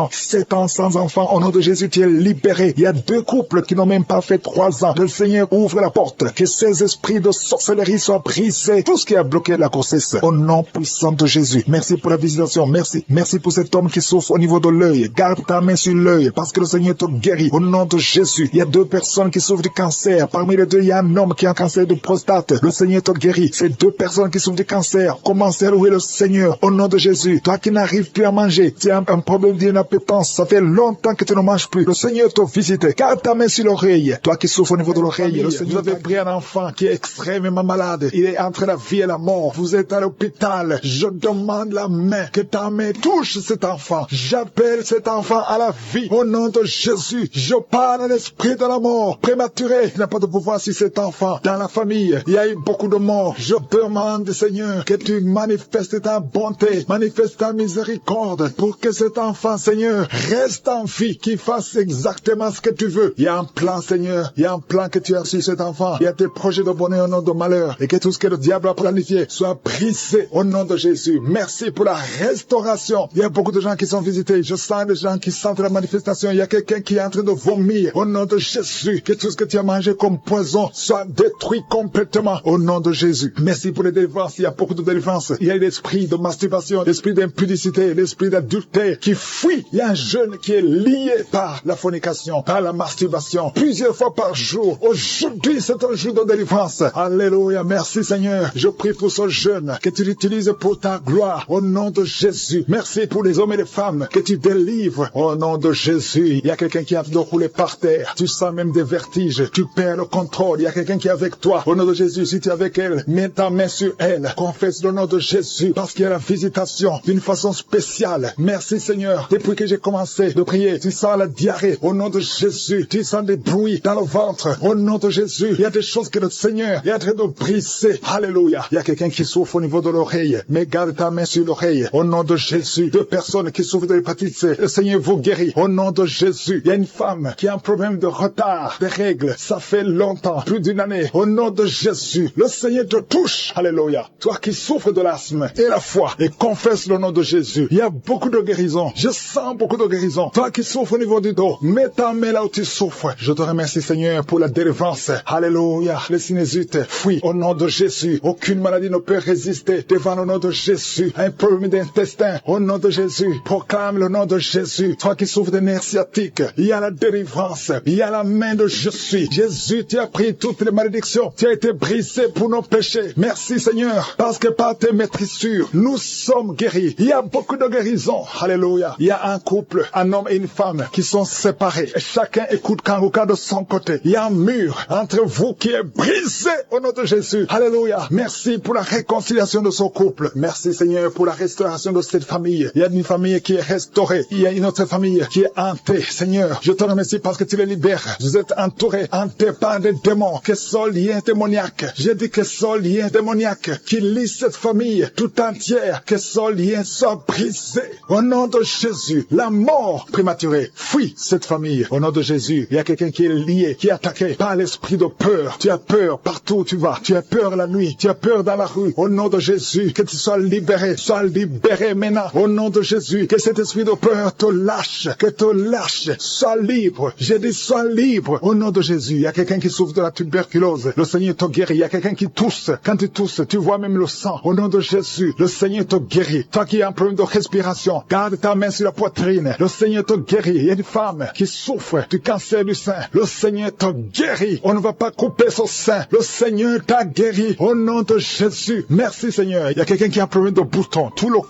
ans sans enfant, au nom de Jésus, tu es libéré. Il y a 2 couples qui n'ont même pas fait 3 ans. Le Seigneur ouvre la porte. Que ces esprits de sorcellerie soient brisés. Tout ce qui a bloqué la grossesse. Au nom puissant de Jésus. Merci pour la visitation. Merci pour cet homme qui souffre au niveau de l'œil. Garde ta main sur l'œil parce que le Seigneur te guérit. Au nom de Jésus. Il y a 2 personnes qui souffrent du cancer. Parmi les 2, il y a un homme qui a un cancer de prostate. Le Seigneur te guérit. Ces 2 personnes qui souffrent du cancer. Commencez à louer le Seigneur. Au nom de Jésus. Toi qui n'arrives plus à manger. Tu as un problème d'inappétence. Ça fait longtemps que tu ne manges plus. Le Seigneur te visite. Garde ta main sur l'oreille. Toi qui souffres au niveau de l'oreille. Le Seigneur vous avez pris un enfant qui est extrêmement malade. Il est entre la vie et la mort. Vous êtes à l'hôpital. Je demande la main. Que ta main touche cet enfant. J'appelle cet enfant à la vie. Au nom de Jésus. Je parle à l'esprit de la mort prématurée. Il n'a pas de pouvoir sur cet enfant. Dans la famille, il y a eu beaucoup de morts. Je demande, Seigneur, que tu manifestes ta bonté, manifestes ta miséricorde pour que cet enfant, Seigneur, reste en vie, qu'il fasse exactement ce que tu veux. Il y a un plan, Seigneur. Il y a un plan que tu as sur cet enfant. Il y a tes projets de bonheur, non de malheur. Et que tout ce que le diable a planifié soit brisé au nom de Jésus. Merci pour la restauration. Il y a beaucoup de gens qui sont visités. Je sens des gens qui sentent la manifestation. Il y a quelqu'un qui est en train de vomir. Au nom de Jésus, que tout ce que tu as mangé comme poison soit détruit complètement. Au nom de Jésus. Merci pour les délivrances. Il y a beaucoup de délivrances. Il y a l'esprit de masturbation, l'esprit d'impudicité, l'esprit d'adultère qui fuit. Il y a un jeune qui est lié par la fornication, par la masturbation, plusieurs fois par jour. Aujourd'hui, c'est un jour de délivrance. Alléluia. Merci Seigneur. Je prie pour ce jeune, que tu l'utilises pour ta gloire. Au nom de Jésus. Merci pour les hommes et les femmes que tu délivres. Au nom de Jésus. Il y a quelqu'un qui a de rouler par terre. Tu sens même des vertiges. Tu perds le contrôle. Il y a quelqu'un qui est avec toi. Au nom de Jésus, si tu es avec elle, mets ta main sur elle. Confesse le nom de Jésus parce qu'il y a la visitation d'une façon spéciale. Merci Seigneur. Depuis que j'ai commencé de prier, tu sens la diarrhée. Au nom de Jésus, tu sens des bruits dans le ventre. Au nom de Jésus, il y a des choses que le Seigneur est en train de briser. Alléluia. Il y a quelqu'un qui souffre au niveau de l'oreille. Mais garde ta main sur l'oreille. Au nom de Jésus, 2 personnes qui souffrent de l'hépatite C. Le Seigneur vous guérit. Au nom de Jésus. Il y a une femme qui a un problème de retard, de règles. Ça fait longtemps, plus d'une année. Au nom de Jésus, le Seigneur te touche. Alléluia. Toi qui souffres de l'asthme et la foi et confesse le nom de Jésus. Il y a beaucoup de guérison. Je sens beaucoup de guérison. Toi qui souffres au niveau du dos, mets ta main là où tu souffres. Je te remercie Seigneur pour la délivrance. Alléluia. Les sinusite, fuis au nom de Jésus. Aucune maladie ne peut résister devant le nom de Jésus. Un problème d'intestin, au nom de Jésus. Proclame le nom de Jésus. Toi qui souffres de nerfs sciatiques, il y a la délivrance. Il y a la main de je suis. Jésus, tu as pris toutes les malédictions. Tu as été brisé pour nos péchés. Merci Seigneur, parce que par tes maîtrissures, nous sommes guéris. Il y a beaucoup de guérison. Alléluia. Il y a un couple, un homme et une femme qui sont séparés. Et chacun écoute Kanguka de son côté. Il y a un mur entre vous qui est brisé au nom de Jésus. Alléluia. Merci pour la réconciliation de son couple. Merci Seigneur pour la restauration de cette famille. Il y a une famille qui est restaurée. Il y a une autre famille qui est hantée. Seigneur, je te remercie parce que tu les libères. Vous êtes entourés, hantés par des démons, que sont liens démoniaques. J'ai dit que sont liens démoniaques qui lient cette famille tout entière, que son lien soit brisé. Au nom de Jésus, la mort prématurée fuit cette famille. Au nom de Jésus, il y a quelqu'un qui est lié, qui est attaqué par l'esprit de peur. Tu as peur partout où tu vas. Tu as peur la nuit. Tu as peur dans la rue. Au nom de Jésus, que tu sois libéré. Sois libéré maintenant. Au nom de Jésus, que cet esprit de peur te lâche. Que te lâche. Sois libre. J'ai dit sois libre. Au nom de Jésus, il y a quelqu'un qui souffre de la tuberculose. Le Seigneur te guérit. Il y a quelqu'un qui tousse. Quand tu tousses, tu vois même le sang. Au nom de Jésus, le Seigneur te guérit. Toi qui as un problème de respiration, garde ta main sur la poitrine. Le Seigneur te guérit. Il y a une femme qui souffre du cancer du sein. Le Seigneur te guérit. On ne va pas couper son sein. Le Seigneur t'a guéri. Au nom de Jésus. Merci Seigneur. Il y a quelqu'un qui a un problème de boutons. Tout le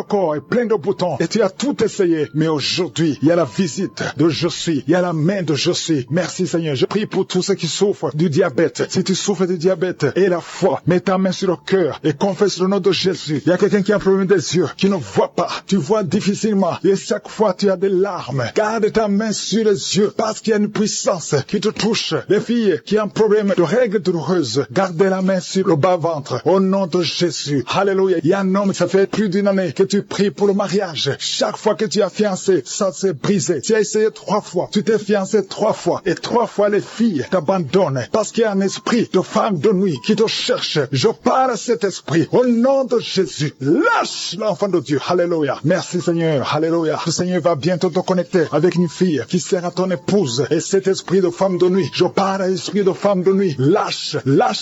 corps est plein de boutons. Et tu as tout essayé. Mais aujourd'hui, il y a la visite de je suis. Il y a la main de je suis. Merci Seigneur. Je prie pour tous ceux qui souffrent du diabète. Si tu souffres du diabète et la foi, mets ta main sur le cœur et confesse le nom de Jésus. Il y a quelqu'un qui a un problème des yeux, qui ne voit pas. Tu vois difficilement. Et chaque fois, tu as des larmes. Garde ta main sur les yeux parce qu'il y a une puissance qui te touche. Les filles qui ont un problème de règles douloureuses, gardez la main sur le bas-ventre. Au nom de Jésus. Alléluia. Il y a un homme, ça fait plus d'une année que tu pries pour le mariage. Chaque fois que tu as fiancé, ça s'est brisé. Tu as essayé 3 fois. Tu t'es fiancé 3 fois. Et 3 fois, les filles t'abandonnent parce qu'il y a un esprit de femme de nuit qui te cherche. Je parle à cet esprit. Au nom de Jésus, lâche l'enfant de Dieu. Alléluia. Merci Seigneur. Alléluia. Le Seigneur va bientôt te connecter avec une fille qui sera ton épouse. Et cet esprit de femme de nuit, je parle à l'esprit de femme de nuit. Lâche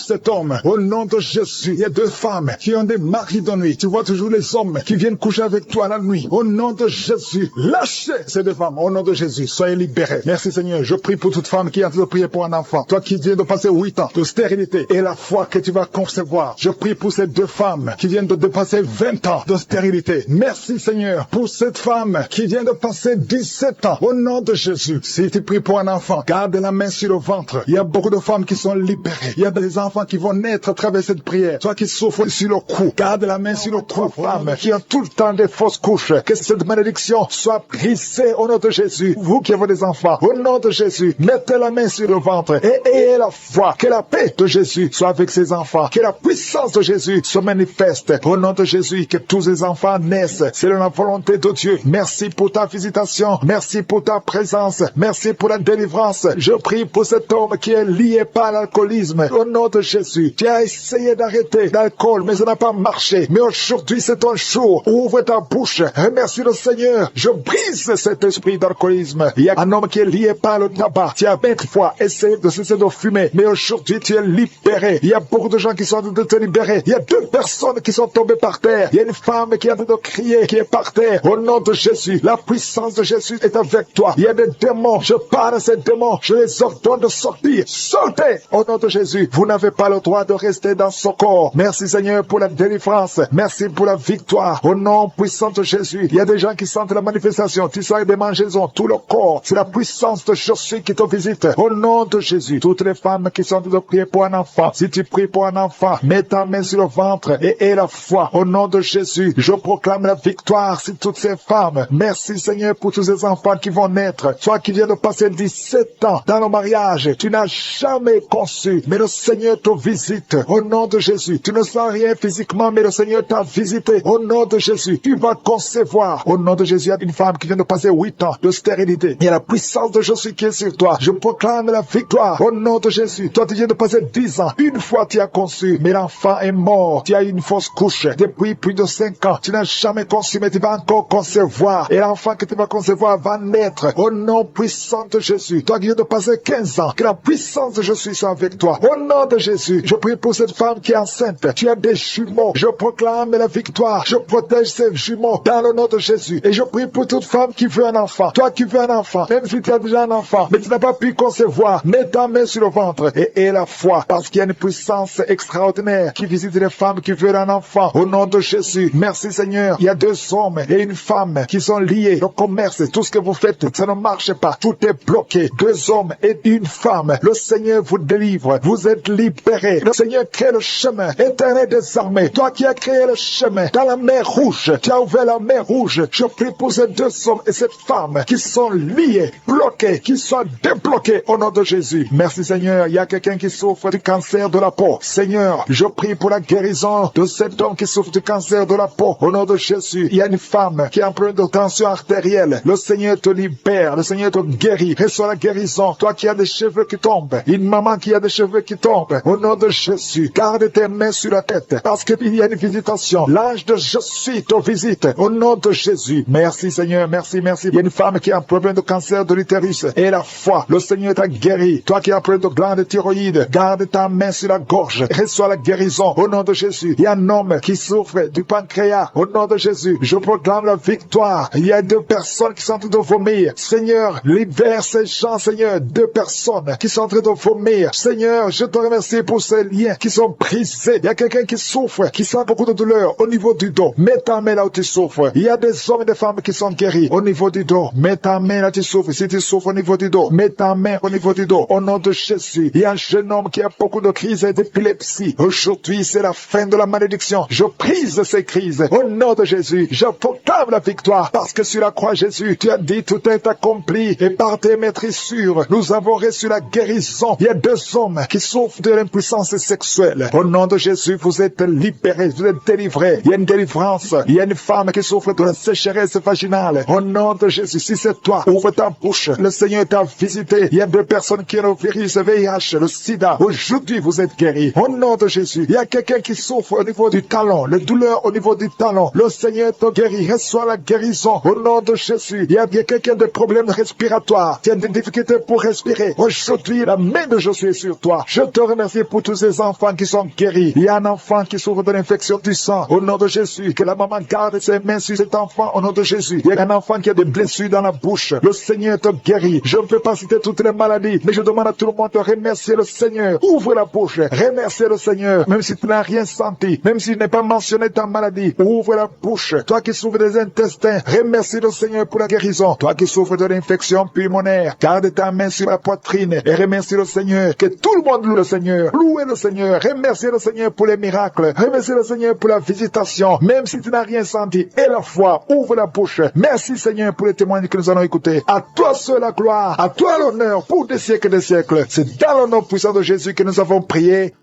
cet homme. Au nom de Jésus, il y a 2 femmes qui ont des maris de nuit. Tu vois toujours les hommes qui viennent coucher avec toi la nuit. Au nom de Jésus, lâchez ces 2 femmes. Au nom de Jésus, soyez libérés. Merci Seigneur. Je prie pour toute femme qui a de prier pour un enfant. Toi qui viens de passer 8 ans de stérilité et la foi que tu vas concevoir. Je prie pour ces 2 femmes qui viennent de dépasser 20 ans de stérilité. Merci Seigneur pour cette femme qui vient de passer 17 ans. Au nom de Jésus, si tu pries pour un enfant, garde la main sur le ventre. Il y a beaucoup de femmes qui sont libérées. Il y a des enfants qui vont naître à travers cette prière. Toi qui souffres sur le cou, garde la main sur le cou. Femmes qui ont tout le temps des fausses couches. Que cette malédiction soit brisée au nom de Jésus. Vous qui avez des enfants, au nom de Jésus, mettez la main sur le ventre et ayez la foi. Que la paix de Jésus soit avec ses enfants. Que la puissance de Jésus se manifeste. Au nom de Jésus, que tous les enfants naissent. C'est la volonté de Dieu. Merci pour ta visitation. Merci pour ta présence. Merci pour la délivrance. Je prie pour cet homme qui est lié par l'alcoolisme. Au nom de Jésus, tu as essayé d'arrêter l'alcool, mais ça n'a pas marché. Mais aujourd'hui, c'est ton jour. Ouvre ta bouche. Remercie le Seigneur. Je brise cet esprit d'alcoolisme. Il y a un homme qui est lié par le tabac. Tu as 20 fois essayé de cesser de fumer, mais aujourd'hui, tu es libéré. Il y a beaucoup de gens qui sont en train de te libérer. Il y a 2 personnes qui sont tombées par terre. Il y a une femme qui est en train de crier, qui est par terre. Au nom de Jésus, la puissance de Jésus est avec toi. Il y a des démons. Je parle à ces démons. Je les ordonne de sortir. Sortez au nom de Jésus. Vous n'avez pas le droit de rester dans ce corps. Merci Seigneur pour la délivrance. Merci pour la victoire. Au nom puissant de Jésus. Il y a des gens qui sentent la manifestation. Tu sens des mangeaisons. Tout le corps. C'est la puissance de Jésus qui te visite. Au nom de Jésus. Toutes les femmes qui sont en train de prier pour un enfant. Si tu pries pour un enfant, mets ta main sur le ventre et aie la foi. Au nom de Jésus, je proclame la victoire sur toutes ces femmes. Merci Seigneur pour tous ces enfants qui vont naître. Toi qui viens de passer 17 ans dans le mariage, tu n'as jamais conçu, mais le Seigneur te visite. Au nom de Jésus, tu ne sens rien physiquement, mais le Seigneur t'a visité. Au nom de Jésus, tu vas concevoir. Au nom de Jésus, il y a une femme qui vient de passer 8 ans de stérilité. stérilité. Il y a la puissance de Jésus qui est sur toi. Je proclame la victoire au nom de Jésus. Toi, tu viens de passer 10 ans. Une fois, tu as conçu, mais l'enfant est mort. Tu as eu une fausse couche depuis plus de 5 ans. Tu n'as jamais conçu, mais tu vas encore concevoir. Et l'enfant que tu vas concevoir va naître au nom puissant de Jésus. Toi qui viens de passer 15 ans, que la puissance de Jésus soit avec toi. Au nom de Jésus, je prie pour cette femme qui est enceinte. Tu as des jumeaux. Je proclame la victoire. Je protège ces jumeaux dans le nom de Jésus. Et je prie pour toute femme qui veut un enfant. Toi qui veux un enfant, même si tu as déjà un enfant, mais tu n'as pas pu concevoir, mets ta main sur le ventre et aie la foi, parce qu'il y a une puissance extraordinaire qui visite les femmes qui veulent un enfant. Au nom de Jésus, merci Seigneur. Il y a 2 hommes et une femme qui sont liés. Le commerce, tout ce que vous faites, ça ne marche pas. Tout est bloqué. 2 hommes et une femme. Le Seigneur vous délivre. Vous êtes libérés. Le Seigneur crée le chemin. Éternel des armées, toi qui as créé le chemin dans la mer rouge, tu as ouvert la mer rouge. Je prie pour ces 2 hommes et cette femme qui sont liés, bloqués, qui soient débloqués au nom de Jésus. Merci Seigneur. Il y a quelqu'un qui souffre du cancer de la peau. Seigneur, je prie pour la guérison de cet homme qui souffre du cancer de la peau. Au nom de Jésus, il y a une femme qui est en problème de tension artérielle. Le Seigneur te libère. Le Seigneur te guérit. Reçois la guérison. Toi qui as des cheveux qui tombent. Une maman qui a des cheveux qui tombent. Au nom de Jésus, garde tes mains sur la tête. Parce qu'il y a une visitation. L'ange de Jésus te visite. Au nom de Jésus. Merci Seigneur. Merci, merci. Il y a une femme qui a un problème de cancer de l'utérus. Et la foi. Le Seigneur t'a guéri. Toi qui as un problème de glande thyroïde. Garde ta main sur la gorge. Reçois la guérison. Au nom de Jésus. Il y a un homme qui souffre du pancréas. Au nom de Jésus. Je proclame la victoire. Il y a 2 personnes qui sont en train de vomir. Seigneur, libère ces gens, Seigneur. 2 personnes qui sont en train de vomir. Seigneur, je te remercie pour ces liens qui sont brisés. Il y a quelqu'un qui souffre, qui sent beaucoup de douleur au niveau du dos. Mets ta main là où tu souffres. Il y a des hommes et des femmes qui sont guéris au niveau du dos. Mets ta main là où tu souffres. Si tu souffres au niveau du dos, mets ta main au niveau du dos. Au nom de Jésus. Il y a un jeune homme qui a beaucoup de crises d'épilepsie. Aujourd'hui, c'est la fin de la malédiction. Je brise ces crises. Au nom de Jésus, je proclame la victoire. Parce que sur la croix, Jésus, tu as dit tout est accompli. Et par tes maîtrissures, nous avons reçu la guérison. Il y a 2 hommes qui souffrent de l'impuissance sexuelle. Au nom de Jésus, vous êtes libérés, vous êtes délivrés. Il y a une délivrance. Il y a une femme qui souffre de la sécheresse vaginale. Au nom de Jésus, si c'est toi, ouvre ta bouche. Le Seigneur t'a visité. Il y a 2 personnes qui ont le virus VIH, le sida. Aujourd'hui, vous êtes guéris. Au nom de Jésus, il y a quelqu'un qui souffre au niveau du talon, les douleurs au niveau du talon. Le Seigneur te guérit. Reçois la guérison. Au nom de Jésus, il y a quelqu'un qui a des problèmes respiratoires. Tu as des difficultés pour respirer. Aujourd'hui, la main de Jésus est sur toi. Je te remercie pour tous ces enfants qui sont guéris. Il y a un enfant qui souffre de l'infection du sang. Au nom de Jésus, que la maman garde ses mains sur cet enfant. Au nom de Jésus, il y a un enfant qui a des blessures dans la bouche. Le Seigneur te guérit. Je ne peux pas citer toutes les maladies, mais je demande à tout le monde de remercier le Seigneur. Ouvre la bouche. Remercier le Seigneur. Même si tu n'as rien senti, même si tu n'as pas mentionné ta maladie, ouvre la bouche. Toi qui souffres des intestins, remercie le Seigneur pour la guérison. Toi qui souffres de l'infection pulmonaire, garde ta main sur la poitrine et remercie le Seigneur. Que tout le monde loue le Seigneur. Louez le Seigneur. Remerciez le Seigneur pour les miracles. Remerciez le Seigneur pour la visitation. Même si tu n'as rien senti. Et la foi. Ouvre la bouche. Merci Seigneur pour les témoignages que nous allons écouter. À toi seul la gloire. À toi l'honneur pour des siècles et des siècles. C'est dans le nom puissant de Jésus que nous avons prié.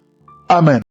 Amen.